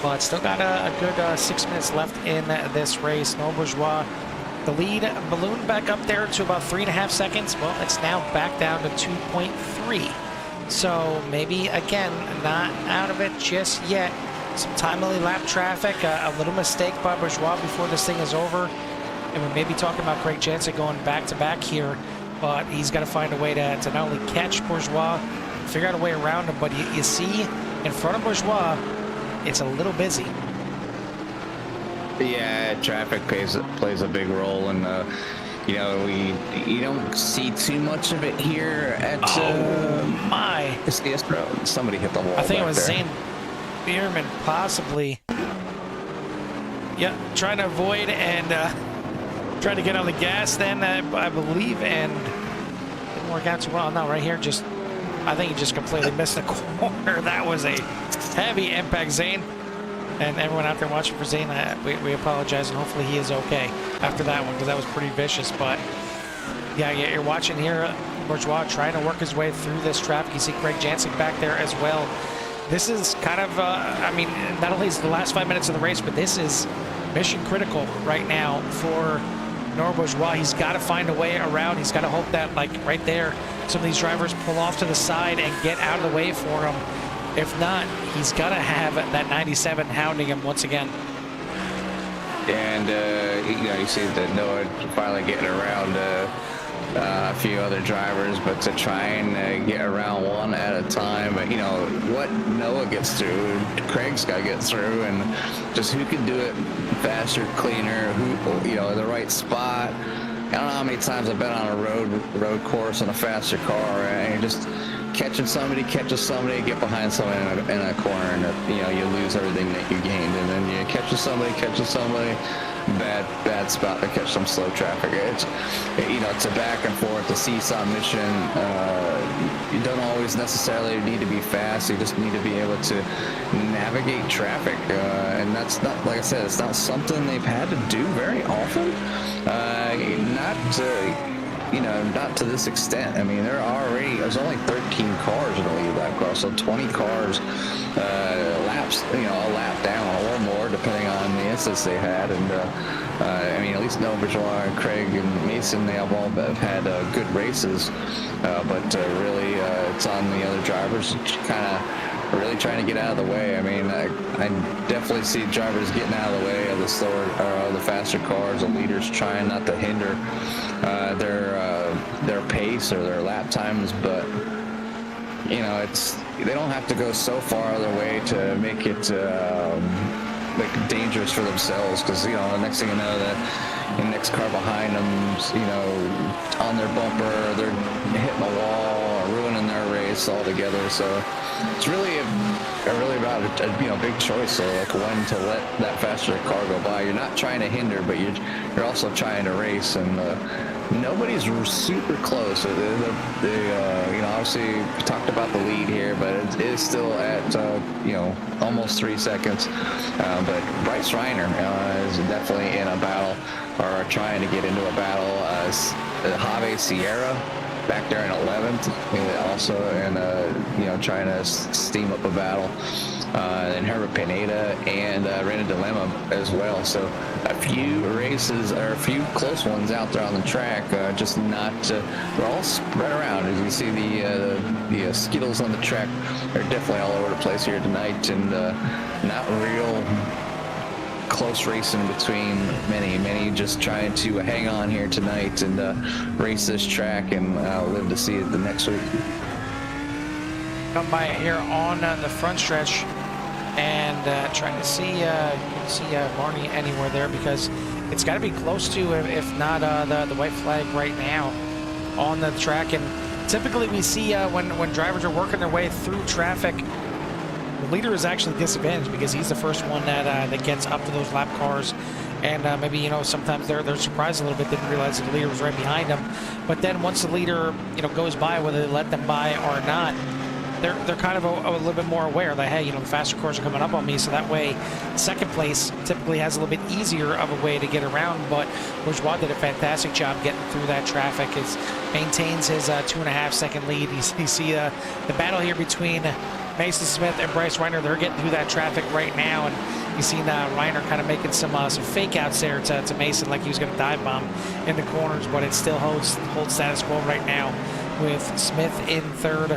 But still got a good 6 minutes left in this race. Noah Bourgeois, the lead ballooned back up there to about 3.5 seconds. Well, it's now back down to 2.3. So maybe, again, not out of it just yet. Some timely lap traffic, a little mistake by Bourgeois before this thing is over. And we may be talking about Craig Jansen going back-to-back here, but he's got to find a way to not only catch Bourgeois, figure out a way around him, but you see in front of Bourgeois, it's a little busy. Yeah, traffic plays a big role, and you don't see too much of it here at my CSRL. Somebody hit the wall. I think it was there. Zane Bierman, possibly. Yeah, trying to avoid and trying to get on the gas then, I believe, and didn't work out too well. No, right here, I think he just completely missed the corner. That was a heavy impact, Zane. And everyone out there watching for Zane, we apologize, and hopefully he is okay after that one, because that was pretty vicious. But yeah, you're watching here, Bourgeois trying to work his way through this traffic. You see Craig Jansen back there as well. This is kind of, I mean, not only is the last 5 minutes of the race, but this is mission critical right now for Noah Bourgeois. He's got to find a way around. He's got to hope that, like, right there, some of these drivers pull off to the side and get out of the way for him. If not, he's got to have that 97 hounding him once again. And, you see that Noah finally getting around a few other drivers, but to try and get around one at a time. But you know what Noah gets through, Craig's got to get through, and just who can do it faster, cleaner, who, you know, the right spot. I don't know how many times I've been on a road course in a faster car, and you're just catching somebody, catches somebody, get behind somebody in a corner, and you know, you lose everything that you gained, and then you catches somebody, bad spot to catch some slow traffic. It's, you know, it's a back and forth, a seesaw mission. You don't always necessarily need to be fast. You just need to be able to navigate traffic, and that's not, like I said, it's not something they've had to do very often. You know, not to this extent. I mean, there's only 13 cars in the lead lap car, so 20 cars laps, you know, a lap down or more, depending on the instance they had. And I mean, at least Noah Bourgeois and Craig and Mason, they have all had good races, but really it's on the other drivers kind of really trying to get out of the way. I mean, I definitely see drivers getting out of the way of the slower, the faster cars, the leaders trying not to hinder their pace or their lap times, but you know, they don't have to go so far out of their way to make it like dangerous for themselves, because you know, the next thing you know, the next car behind them, you know, on their bumper, they're hitting a wall or ruining their race altogether. So it's really about a you know, big choice. So like when to let that faster car go by. You're not trying to hinder, but you're also trying to race, and nobody's super close. You know, obviously we talked about the lead here, but it is still at you know, almost 3 seconds. But Bryce Reiner is definitely in a battle, or trying to get into a battle. Javi Sierra back there in 11th, also, and you know, trying to steam up a battle. And Herbert Pineda and Reina Dilemma as well. So a few races, or a few close ones out there on the track, just not, they're all spread around. As you see, the Skittles on the track are definitely all over the place here tonight, and not real close racing between many just trying to hang on here tonight and race this track, and live to see it the next week. Come by here on the front stretch, and trying to see Barney anywhere there, because it's got to be close to, if not the white flag right now on the track. And typically we see when drivers are working their way through traffic, the leader is actually disadvantaged because he's the first one that gets up to those lap cars. And maybe, you know, sometimes they're surprised a little bit, didn't realize that the leader was right behind them. But then once the leader, you know, goes by, whether they let them by or not, they're kind of a little bit more aware that, hey, you know, the faster cars are coming up on me, so that way second place typically has a little bit easier of a way to get around. But Bourgeois did a fantastic job getting through that traffic. It maintains his 2.5 second lead. You see the battle here between Mason Smith and Bryce Reiner. They're getting through that traffic right now, and you see Reiner kind of making some fake outs there to Mason, like he was going to dive bomb in the corners, but it still holds status quo right now, with Smith in third,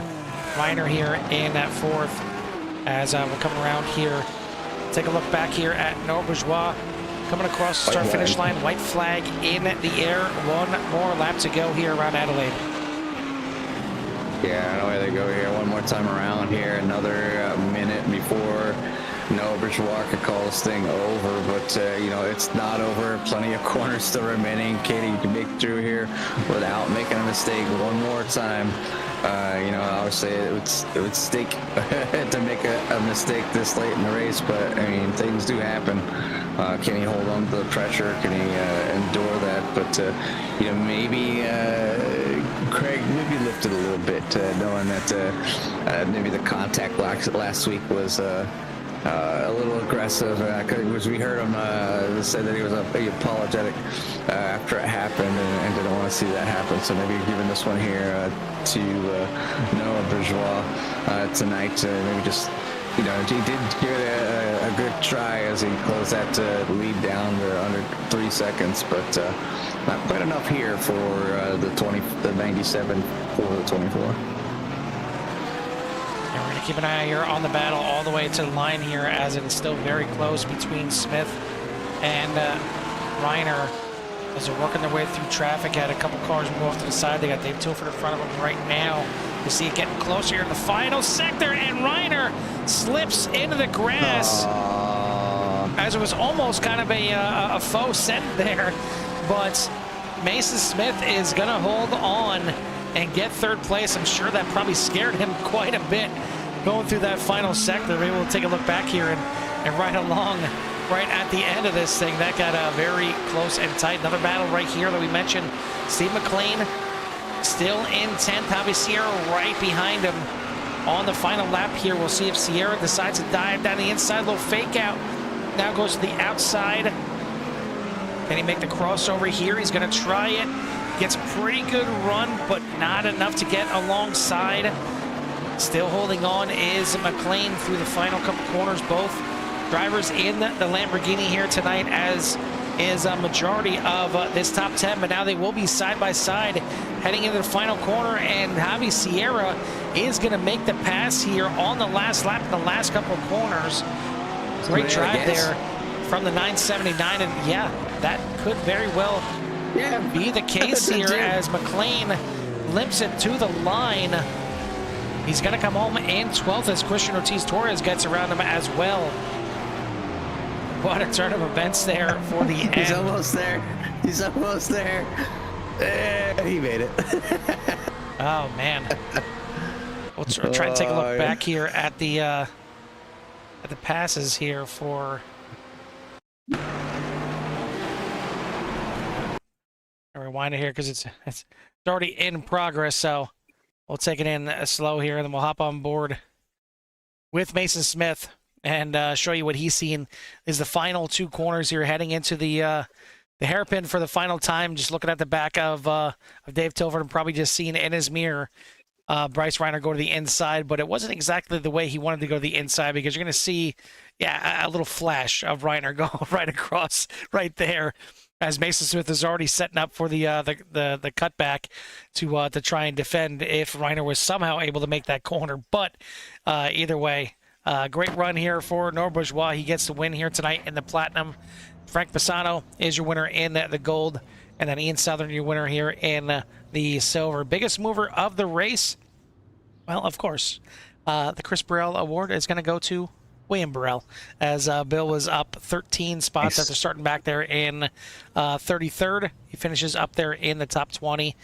Reiner here in at fourth. As we'll come around here, take a look back here at Noah Bourgeois coming across the start-finish line. White flag in the air. One more lap to go here around Adelaide. Yeah, I know where they go here. One more time around here. Another minute before Noah Bourgeois could call this thing over, but you know, it's not over. Plenty of corners still remaining. Katie, you can make through here without making a mistake one more time. You know, obviously it would stink to make a mistake this late in the race, but I mean, things do happen. Can he hold on to the pressure? Can he endure that? But you know, maybe Craig maybe lifted a little bit, knowing that maybe the contact last week was a little aggressive, because we heard him say that he was apologetic after it happened, and didn't want to see that happen. So maybe giving this one here to Noah Bourgeois tonight, maybe just, you know, he did give it a good try as he closed that lead down to under 3 seconds, but not quite enough here for the 97 for the 24. And we're going to keep an eye here on the battle all the way to the line here, as it is still very close between Smith and Reiner. as they're working their way through traffic. Had a couple cars move off to the side. They got Dave Tilford in front of them right now. You see it getting closer here in the final sector, and Reiner slips into the grass as it was almost kind of a faux send there. But Mason Smith is going to hold on and get third place. I'm sure that probably scared him quite a bit going through that final sector. Maybe we'll take a look back here and right along right at the end of this thing. That got very close and tight. Another battle right here that we mentioned. Steve McLean still in 10th. Javi Sierra right behind him on the final lap here. We'll see if Sierra decides to dive down the inside. A little fake out. Now goes to the outside. Can he make the crossover here? He's going to try it. Gets a pretty good run, but not enough to get alongside. Still holding on is McLean through the final couple corners. Both drivers in the Lamborghini here tonight, as is a majority of this top 10, but now they will be side by side heading into the final corner, and Javi Sierra is going to make the pass here on the last lap in the last couple of corners. Great drive there from the 979, and yeah, that could very well be the case here as McLean limps it to the line. He's going to come home in 12th as Christian Ortiz-Torres gets around him as well. What a turn of events there for the end. He's almost there. He's almost there. He made it. Oh, man. We'll try and take a look back here at the passes here for... I'll rewind it here because it's already in progress, so we'll take it in slow here, and then we'll hop on board with Mason Smith and show you what he's seen is the final two corners here heading into the hairpin for the final time. Just looking at the back of Dave Tilford and probably just seeing in his mirror Bryce Reiner go to the inside, but it wasn't exactly the way he wanted to go to the inside, because you're going to see, a little flash of Reiner go right across right there as Mason Smith is already setting up for the cutback to try and defend if Reiner was somehow able to make that corner. But either way, great run here for Norbert Bourgeois. He gets the win here tonight in the Platinum. Frank Pisano is your winner in the Gold, and then Ian Southern, your winner here in the Silver. Biggest mover of the race, well, of course, the Chris Burrell Award is going to go to William Burrell, as Bill was up 13 spots after starting back there in 33rd. He finishes up there in the top 20.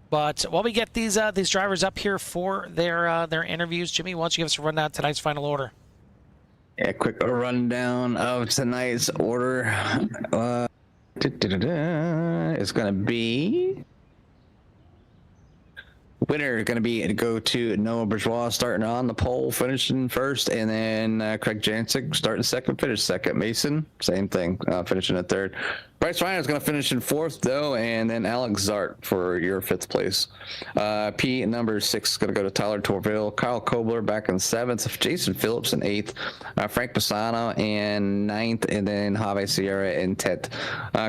But while we get these drivers up here for their interviews, Jimmy, why don't you give us a rundown of tonight's final order? Yeah, quick rundown of tonight's order. It's going to be... Winner going to go to Noah Bourgeois, starting on the pole, finishing first, and then Craig Jancic starting second, finish second. Mason, same thing, finishing at third. Bryce Reiner is going to finish in fourth, though, and then Alex Zart for your fifth place. P number 6 is going to go to Tyler Torville. Kyle Kobler back in seventh. Jason Phillips in eighth. Frank Pisano in ninth, and then Javi Sierra in 10th.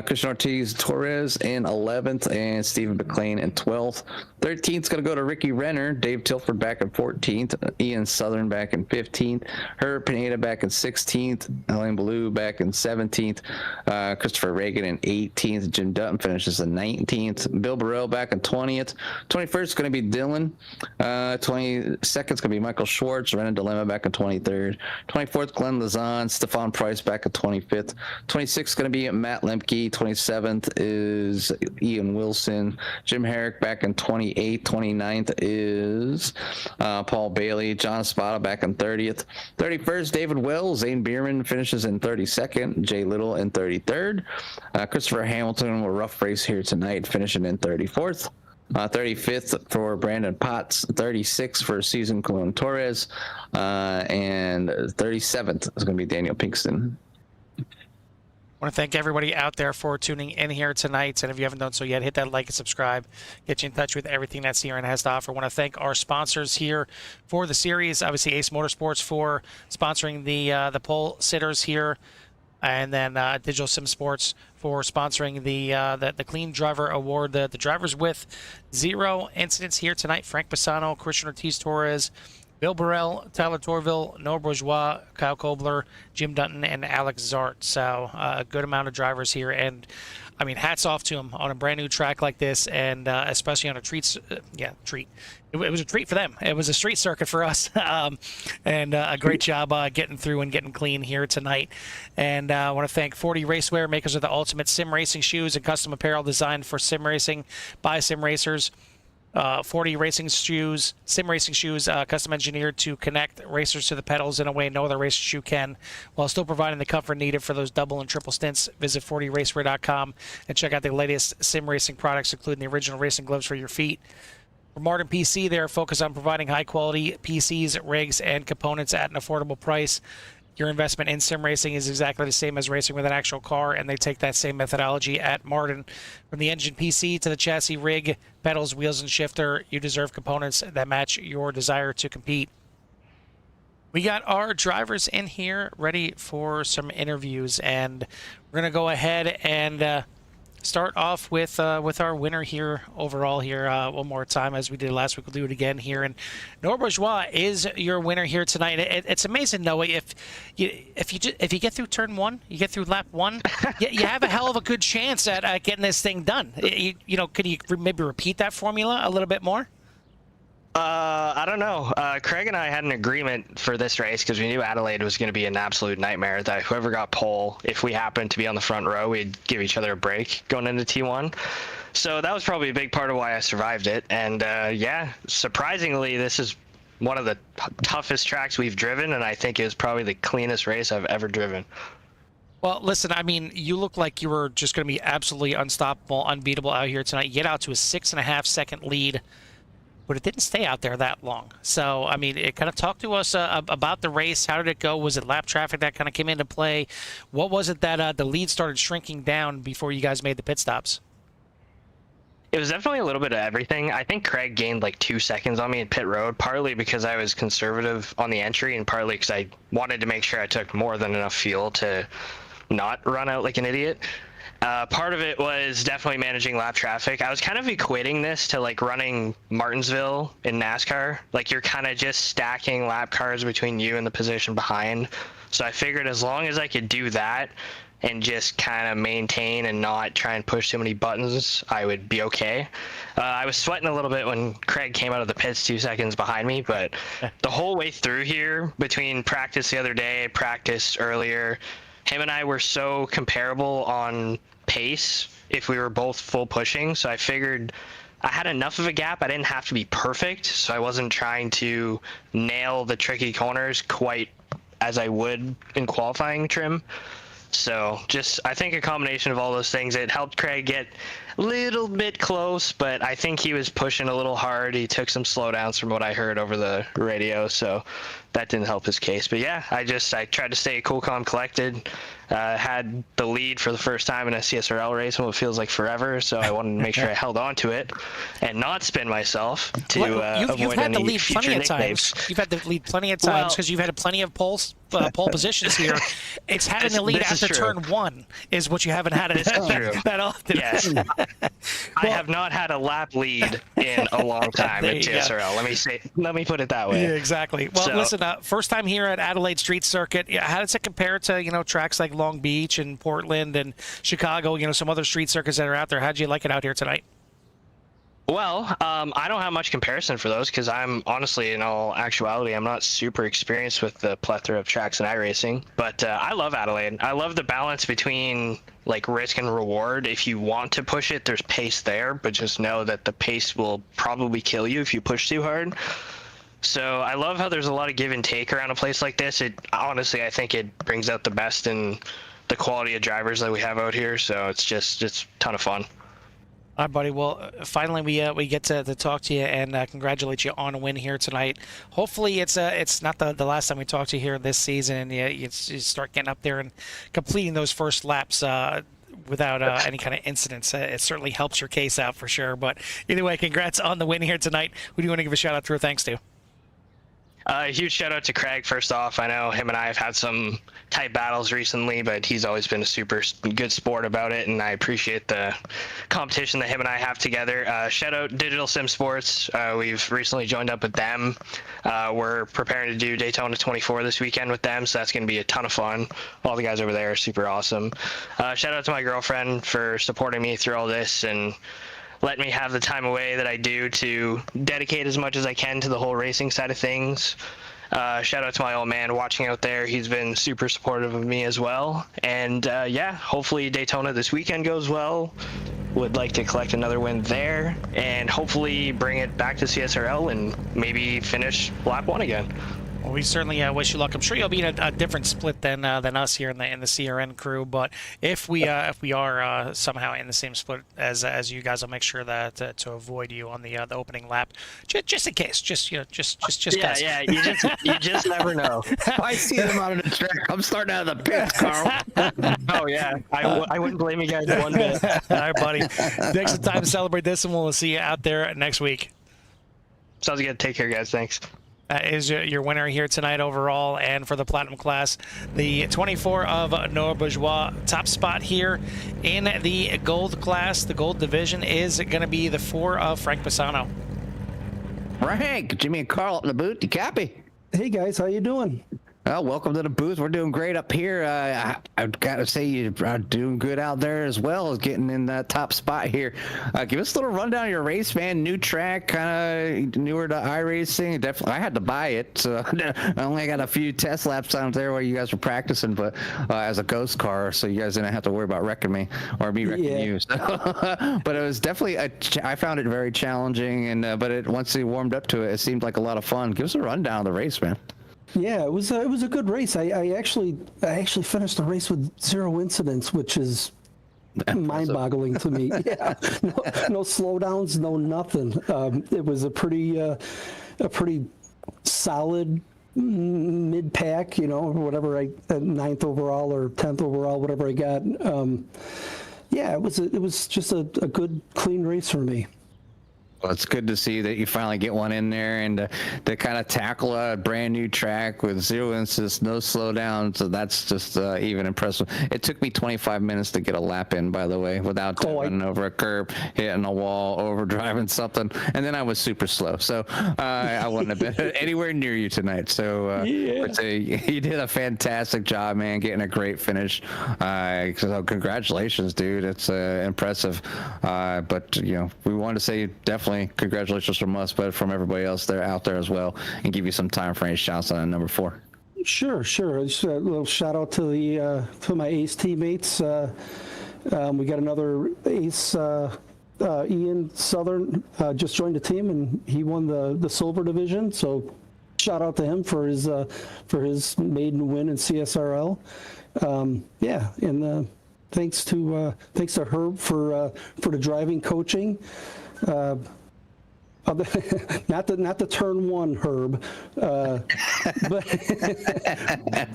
Christian Ortiz Torres in 11th, and Stephen McLean in 12th. 13th is going to go to Ricky Renner. Dave Tilford back in 14th. Ian Southern back in 15th. Herb Pineda back in 16th. Alain Ballou back in 17th. Christopher Reagan in 18th. Jim Dutton finishes in 19th. Bill Burrell back in 20th. 21st is going to be Dylan. 22nd is going to be Michael Schwartz. Renan Dilemma back in 23rd. 24th, Glenn Lazan. Stefan Price back in 25th. 26th is going to be Matt Lemke. 27th is Ian Wilson. Jim Herrick back in 28th. 29th is Paul Bailey. John Spada back in 30th. 31st, David Wells. Zane Bierman finishes in 32nd. Jay Little in 33rd. Christopher Hamilton, a rough race here tonight, finishing in 34th. 35th for Brandon Potts, 36th for Susan Colon Torres, and 37th is going to be Daniel Pinkston. I want to thank everybody out there for tuning in here tonight. And if you haven't done so yet, hit that like and subscribe. Get you in touch with everything that CRN has to offer. I want to thank our sponsors here for the series. Obviously, Ace Motorsports for sponsoring the pole sitters here. And then Digital Sim Sports for sponsoring the Clean Driver Award. The drivers with 0 incidents here tonight: Frank Pisano, Christian Ortiz-Torres, Bill Burrell, Tyler Torville, Noah Bourgeois, Kyle Kobler, Jim Dutton, and Alex Zart. So a good amount of drivers here. And I mean, hats off to him on a brand new track like this, and especially on a treat. Treat. It was a treat for them. It was a street circuit for us, and a great job getting through and getting clean here tonight. And I want to thank 4D Racewear, makers of the ultimate sim racing shoes and custom apparel designed for sim racing by sim racers. 4D racing shoes, sim racing shoes, custom engineered to connect racers to the pedals in a way no other racer shoe can, while still providing the comfort needed for those double and triple stints. Visit 4dracewear.com and check out the latest sim racing products, including the original racing gloves for your feet. For Martin PC, they're focused on providing high-quality PCs, rigs, and components at an affordable price. Your investment in sim racing is exactly the same as racing with an actual car, and they take that same methodology at Martin. From the engine PC to the chassis rig, pedals, wheels, and shifter, you deserve components that match your desire to compete. We got our drivers in here ready for some interviews, and we're going to go ahead and start off with our winner here overall here one more time, as we did last week. We'll do it again here, and Noah Bourgeois is your winner here tonight. It's amazing, Noah. If you get through turn one, you get through lap one, you have a hell of a good chance at getting this thing done. You know, could you maybe repeat that formula a little bit more? I don't know. Craig and I had an agreement for this race because we knew Adelaide was going to be an absolute nightmare, that whoever got pole, if we happened to be on the front row, we'd give each other a break going into T1. So that was probably a big part of why I survived it. And yeah, surprisingly, this is one of the toughest tracks we've driven, and I think it was probably the cleanest race I've ever driven. Well, listen, I mean, you look like you were just going to be absolutely unstoppable, unbeatable out here tonight. You get out to a 6.5-second lead, but it didn't stay out there that long. So, I mean, it kind of talked to us about the race. How did it go? Was it lap traffic that kind of came into play? What was it that the lead started shrinking down before you guys made the pit stops? It was definitely a little bit of everything. I think Craig gained like 2 seconds on me in pit road, partly because I was conservative on the entry and partly because I wanted to make sure I took more than enough fuel to not run out like an idiot. Part of it was definitely managing lap traffic. I was kind of equating this to like running Martinsville in NASCAR. Like you're kind of just stacking lap cars between you and the position behind. So I figured as long as I could do that and just kind of maintain and not try and push too many buttons, I would be okay. I was sweating a little bit when Craig came out of the pits 2 seconds behind me, but the whole way through here, between practice the other day, practice earlier, him and I were so comparable on pace if we were both full pushing. So I figured I had enough of a gap. I didn't have to be perfect, so I wasn't trying to nail the tricky corners quite as I would in qualifying trim. So just, I think a combination of all those things, it helped Craig get a little bit close, but I think he was pushing a little hard. He took some slowdowns from what I heard over the radio, so that didn't help his case. But yeah, I tried to stay cool, calm, collected. Had the lead for the first time in a CSRL race in what feels like forever, so I wanted to make sure I held on to it and not spin myself to avoid you've had any the lead future plenty of nicknames. times. You've had the lead plenty of times because you've had plenty of pole positions here. It's having the lead after turn one is what you haven't had that often. Yes. I have not had a lap lead in a long time at CSRL. Let me put it that way. Yeah, exactly. Well, So, listen, first time here at Adelaide Street Circuit. How does it compare to tracks like Long Beach and Portland and Chicago? Some other street circuits that are out there. How'd you like it out here tonight? Well, I don't have much comparison for those because I'm honestly, in all actuality, I'm not super experienced with the plethora of tracks in iRacing. But I love Adelaide. I love the balance between like risk and reward. If you want to push it, there's pace there, but just know that the pace will probably kill you if you push too hard. So I love how there's a lot of give and take around a place like this. Honestly, I think it brings out the best in the quality of drivers that we have out here. So it's a ton of fun. All right, buddy. Well, finally we get to talk to you and congratulate you on a win here tonight. Hopefully it's not the last time we talk to you here this season, and you start getting up there and completing those first laps without any kind of incidents. It certainly helps your case out for sure. But either way, congrats on the win here tonight. Who do you want to give a shout out to or thanks to? Huge shout out to Craig, first off. I know him and I have had some tight battles recently, but he's always been a super good sport about it, and I appreciate the competition that him and I have together. Shout out Digital Sim Sports. We've recently joined up with them. We're preparing to do Daytona 24 this weekend with them, so that's going to be a ton of fun. All the guys over there are super awesome. Shout out to my girlfriend for supporting me through all this and let me have the time away that I do to dedicate as much as I can to the whole racing side of things. Shout out to my old man watching out there. He's been super supportive of me as well. And yeah, hopefully Daytona this weekend goes well. Would like to collect another win there and hopefully bring it back to CSRL and maybe finish lap 1 again. Well, we certainly wish you luck. I'm sure you'll be in a different split than us here in the CRN crew. But if we are somehow in the same split as you guys, I'll make sure that to avoid you on the opening lap, just in case. Just yeah, guys. yeah. You just never know. If I see them out on the track, I'm starting out of the pits, Carl. Oh yeah, I wouldn't blame you guys one bit. All right, buddy. Next time to celebrate this, and we'll see you out there next week. Sounds good. Take care, guys. Thanks. Is your winner here tonight overall and for the Platinum class, the 24 of Noah Bourgeois. Top spot here in the Gold class, the Gold division, is going to be the 4 of Frank Pisano. Frank, Jimmy and Carl up in the booth. You copy? Hey guys, how you doing? Well, welcome to the booth. We're doing great up here. I've got to say you're doing good out there as well as getting in that top spot here. Give us a little rundown of your race, man. New track, kind of newer to iRacing. Definitely, I had to buy it. So I only got a few test laps out there while you guys were practicing, but as a ghost car, so you guys didn't have to worry about wrecking me or me wrecking you. So, but it was definitely I found it very challenging, and but once we warmed up to it, it seemed like a lot of fun. Give us a rundown of the race, man. Yeah, it was a good race. I actually finished the race with 0 incidents, which is mind-boggling to me. Yeah, no slowdowns, no nothing. It was a pretty solid mid-pack, whatever 9th overall or 10th overall, whatever I got. Yeah, it was just a good, clean race for me. Well, it's good to see that you finally get one in there and to kind of tackle a brand new track with 0 incidents, no slowdown. So that's just even impressive. It took me 25 minutes to get a lap in, by the way, without running over a curb, hitting a wall, overdriving something. And then I was super slow. So I wouldn't have been anywhere near you tonight. So you did a fantastic job, man, getting a great finish. So congratulations, dude. It's impressive. But, we want to say definitely congratulations from us, but from everybody else out there as well, and give you some time for any shots on number 4. Sure. Just a little shout out to my ace teammates. We got another ace, Ian Southern, just joined the team, and he won the silver division. So shout out to him for his maiden win in CSRL. And thanks to Herb for the driving coaching. Not the turn 1 Herb,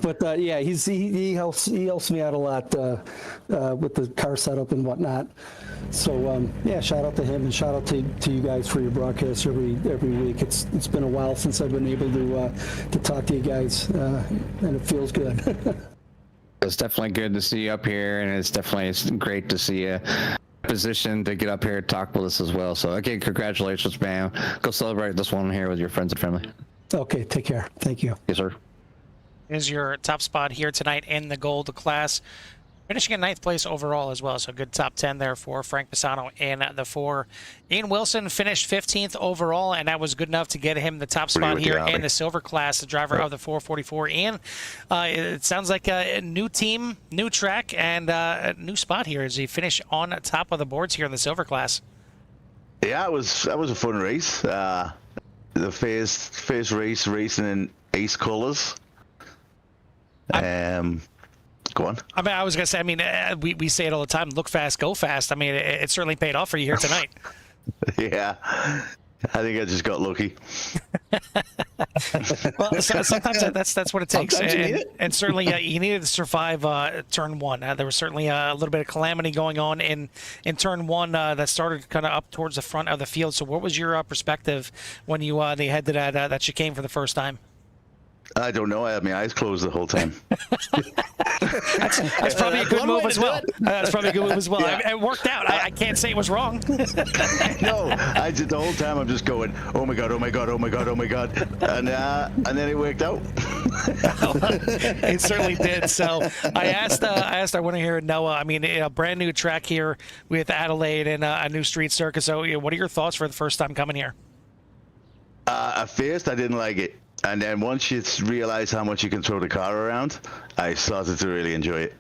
but yeah, he helps me out a lot with the car setup and whatnot. So yeah, shout out to him and shout out to you guys for your broadcasts every week. It's been a while since I've been able to talk to you guys, and it feels good. It's definitely good to see you up here, and it's great to see you position to get up here and talk with us as well. So again, congratulations, man. Go celebrate this one here with your friends and family. Okay, take care. Thank you. Yes, sir. Is your top spot here tonight in the Gold class, finishing in 9th place overall as well. So good top 10 there for Frank Pisano in the 4. Ian Wilson finished 15th overall, and that was good enough to get him the top spot here in the silver class, the driver of the 444. Ian, it sounds like a new team, new track, and a new spot here as he finished on top of the boards here in the silver class. Yeah, that was a fun race. The first race racing in ace colors. Go on. I mean, I was going to say, we say it all the time, look fast, go fast. I mean, it certainly paid off for you here tonight. Yeah, I think I just got lucky. Well, sometimes that's what it takes. Sometimes you need it. And certainly you needed to survive turn 1. There was certainly a little bit of calamity going on in turn 1 that started kind of up towards the front of the field. So what was your perspective when they headed that chicane for the first time? I don't know. I had my eyes closed the whole time. That's probably a good move as well. That's probably a good move as well. Yeah. It worked out. I can't say it was wrong. No, I did the whole time. I'm just going, oh my god, oh my god, oh my god, oh my god, and then it worked out. It certainly did. So I asked I want to hear Noah. I mean, a brand new track here with Adelaide and a new street circuit. So, what are your thoughts for the first time coming here? At first, I didn't like it. And then once you realize how much you can throw the car around, I started to really enjoy it.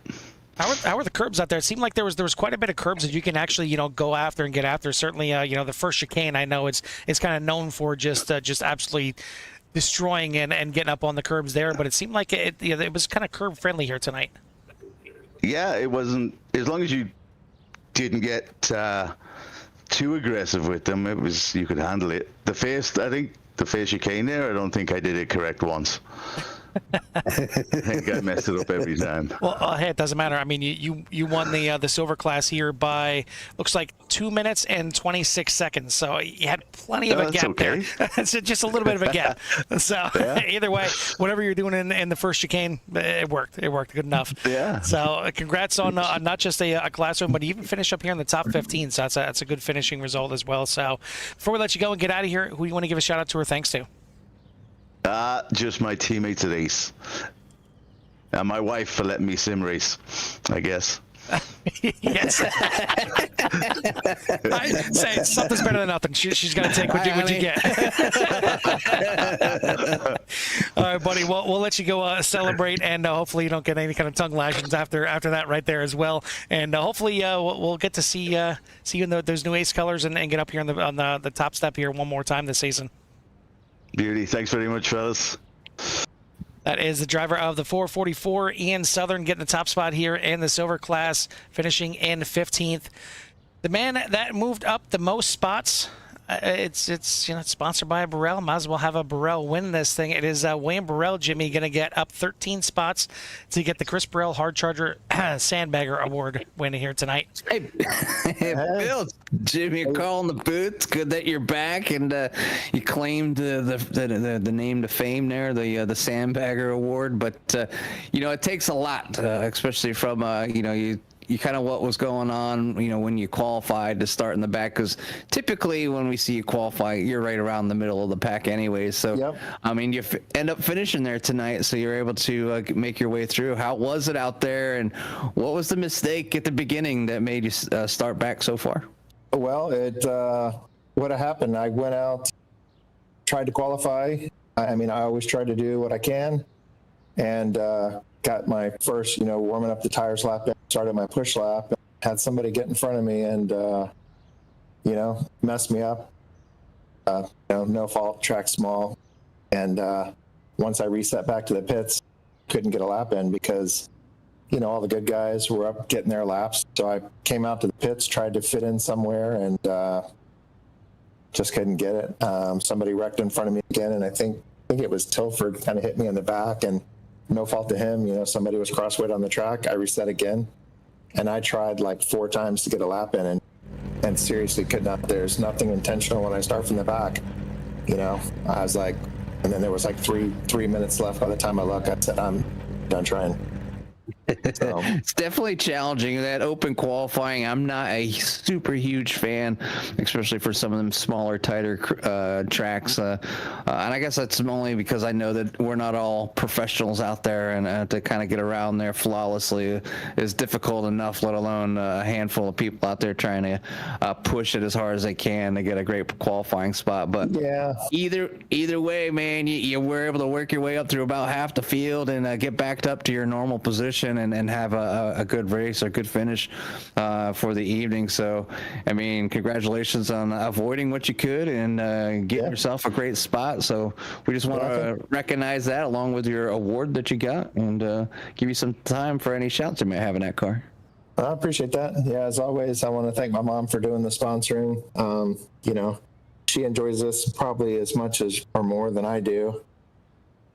How are the curbs out there? It seemed like there was quite a bit of curbs that you can actually go after and get after. Certainly, the first chicane, I know it's kind of known for just absolutely destroying and getting up on the curbs there. But it seemed like it was kind of curb friendly here tonight. Yeah, it wasn't, as long as you didn't get too aggressive with them, you could handle it. The first chicane there, I don't think I did it correct once. I think I messed it up every time. Well, hey, it doesn't matter. I mean, you won the silver class here by, looks like 2 minutes and 26 seconds. So you had plenty of a gap there. It's just a little bit of a gap. So either way, whatever you're doing in the first chicane, it worked. It worked good enough. Yeah. So congrats on not just a class win, but you even finished up here in the top 15. So that's a good finishing result as well. So before we let you go and get out of here, who do you want to give a shout out to or thanks to? Just my teammates at Ace. And my wife for letting me sim race, I guess. Yes. I say something's better than nothing. She's going to take what you get. All right, buddy. Well, we'll let you go celebrate, and hopefully you don't get any kind of tongue lashings after that right there as well. And hopefully we'll get to see you in those new Ace colors and get up here on the top step here one more time this season. Beauty. Thanks very much, fellas. That is the driver of the 444, Ian Southern, getting the top spot here in the silver class, finishing in 15th. The man that moved up the most spots, it's sponsored by Apparel. Might as well have a Apparel win this thing. It is Wayne Burrell, Jimmy, going to get up 13 spots to get the Chris Burrell Hard Charger Sandbagger Award win here tonight. Hey, Bill, Jimmy, you're calling the boots. Good that you're back, and you claimed the name to fame there, the Sandbagger Award. But it takes a lot, especially from you kind of what was going on, when you qualified to start in the back, because typically when we see you qualify, you're right around the middle of the pack anyways. So, yep. I mean, you end up finishing there tonight, so you're able to make your way through. How was it out there, and what was the mistake at the beginning that made you start back so far? Well, what happened, I went out, tried to qualify. I mean, I always try to do what I can, and got my first, warming up the tires lap, started my push lap, had somebody get in front of me and, messed me up. No fault, track small. And once I reset back to the pits, couldn't get a lap in because, all the good guys were up getting their laps. So I came out to the pits, tried to fit in somewhere, and just couldn't get it. Somebody wrecked in front of me again, and I think it was Tilford kind of hit me in the back, and no fault to him. Somebody was crossweight on the track. I reset again, and I tried like 4 times to get a lap in, and seriously could not. There's nothing intentional when I start from the back. I was like, and then there was like three minutes left by the time I looked. I said, I'm done trying. So. It's definitely challenging, that open qualifying. I'm not a super huge fan, especially for some of them smaller, tighter tracks. And I guess that's only because I know that we're not all professionals out there, and to kind of get around there flawlessly is difficult enough, let alone a handful of people out there trying to push it as hard as they can to get a great qualifying spot. But yeah, either way, man, you were able to work your way up through about half the field and get backed up to your normal position and have a good race, a good finish for the evening. So, I mean, congratulations on avoiding what you could and getting yourself a great spot. So we just want to recognize that along with your award that you got, and give you some time for any shouts you may have in that car. I appreciate that. Yeah, as always, I want to thank my mom for doing the sponsoring. She enjoys this probably as much as or more than I do.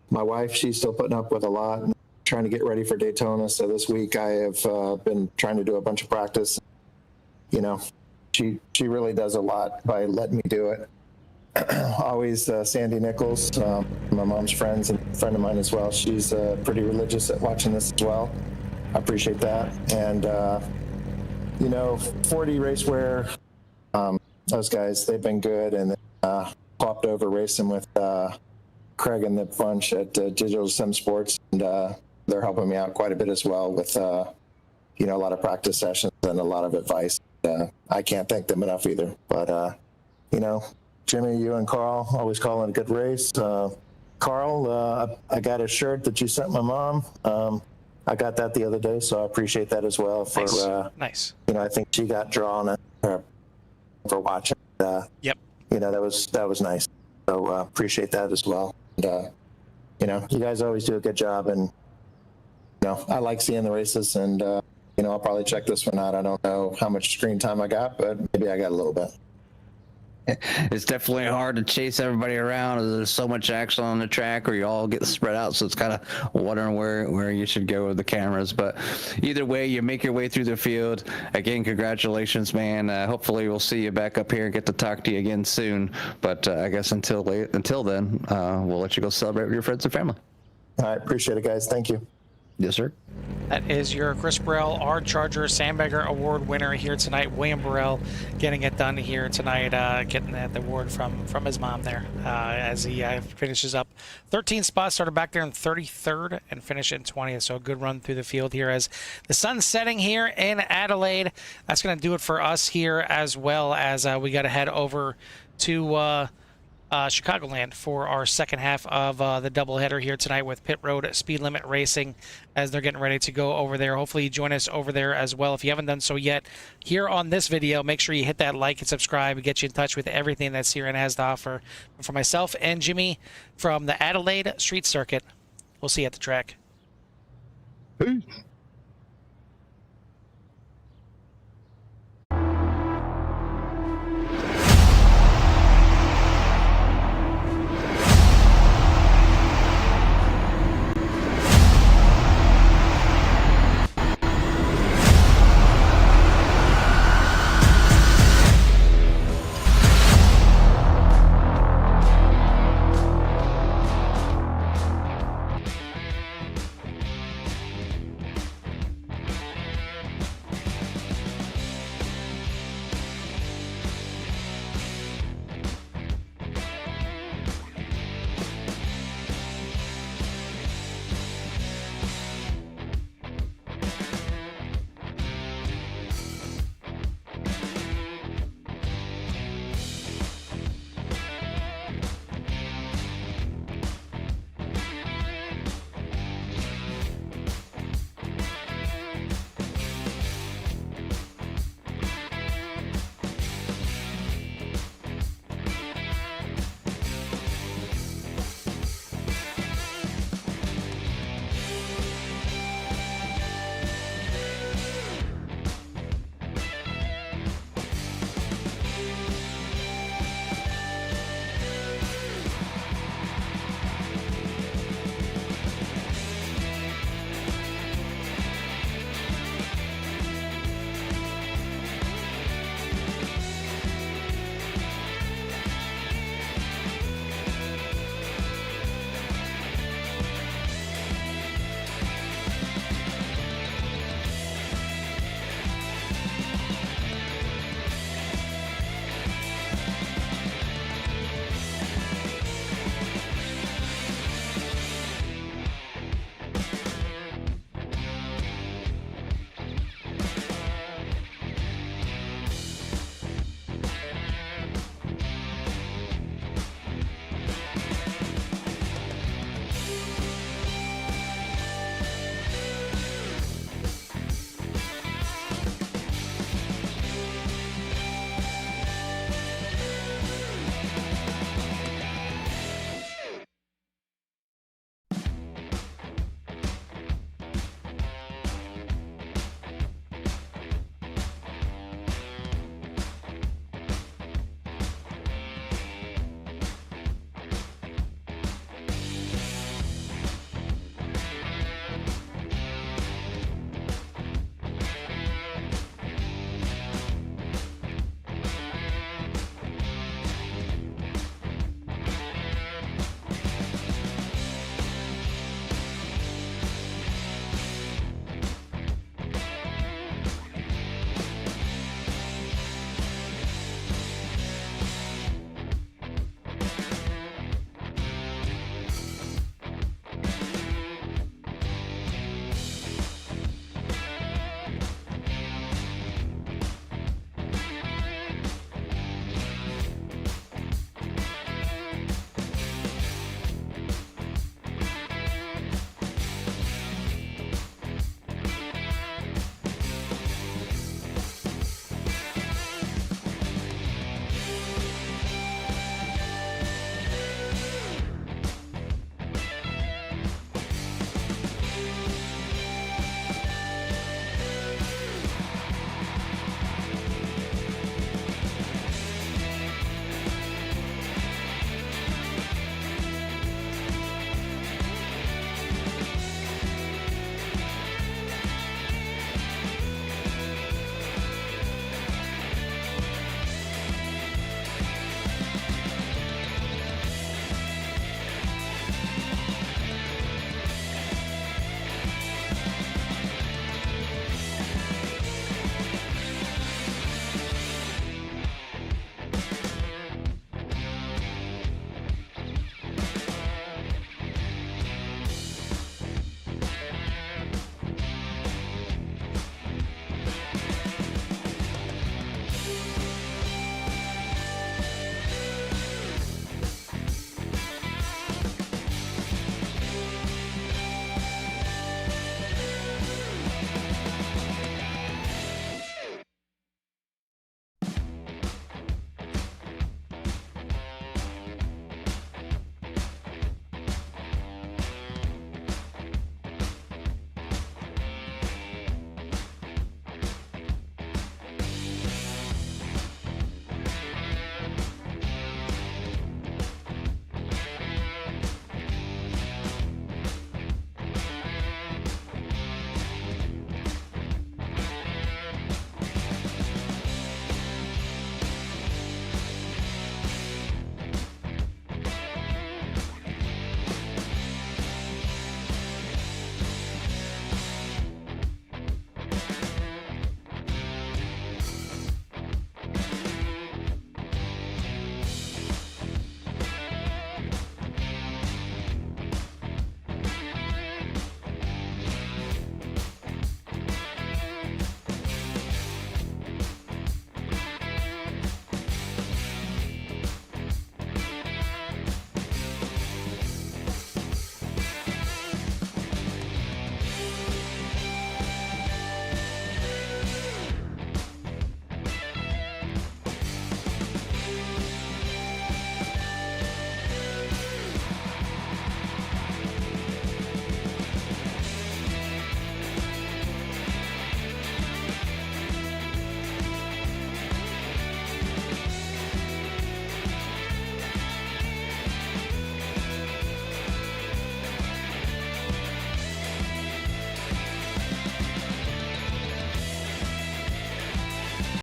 My wife, she's still putting up with a lot, trying to get ready for Daytona. So this week I have been trying to do a bunch of practice. She really does a lot by letting me do it. Always Sandy Nichols, my mom's friends, and friend of mine as well. She's pretty religious at watching this as well. I appreciate that. And, 4D Racewear, those guys, they've been good, and popped over racing with Craig and the bunch at Digital Sim Sports, and they're helping me out quite a bit as well with a lot of practice sessions and a lot of advice. I can't thank them enough either. But Jimmy, you and Carl always calling a good race. Carl, I got a shirt that you sent my mom. I got that the other day, so I appreciate that as well. For nice. I think she got drawn for watching. Yep. That was nice. So appreciate that as well. And you guys always do a good job, and I like seeing the races, and I'll probably check this one out. I don't know how much screen time I got, but maybe I got a little bit. It's definitely hard to chase everybody around. There's so much action on the track, or you all get spread out. So it's kind of wondering where you should go with the cameras. But either way, you make your way through the field. Again, congratulations, man. Hopefully, we'll see you back up here and get to talk to you again soon. But I guess until then, we'll let you go celebrate with your friends and family. All right, appreciate it, guys. Thank you. Yes, sir. That is your Chris Burrell R Charger Sandbagger Award winner here tonight. William Burrell getting it done here tonight, getting that award from his mom there as he finishes up 13 spots, started back there in 33rd and finished in 20th. So a good run through the field here as the sun's setting here in Adelaide. That's going to do it for us here, as well as we got to head over to Chicagoland for our second half of the doubleheader here tonight with Pit Road Speed Limit Racing as they're getting ready to go over there. Hopefully you join us over there as well. If you haven't done so yet, here on this video, make sure you hit that like and subscribe and get you in touch with everything that CRN has to offer. For myself and Jimmy from the Adelaide Street Circuit, we'll see you at the track. Peace.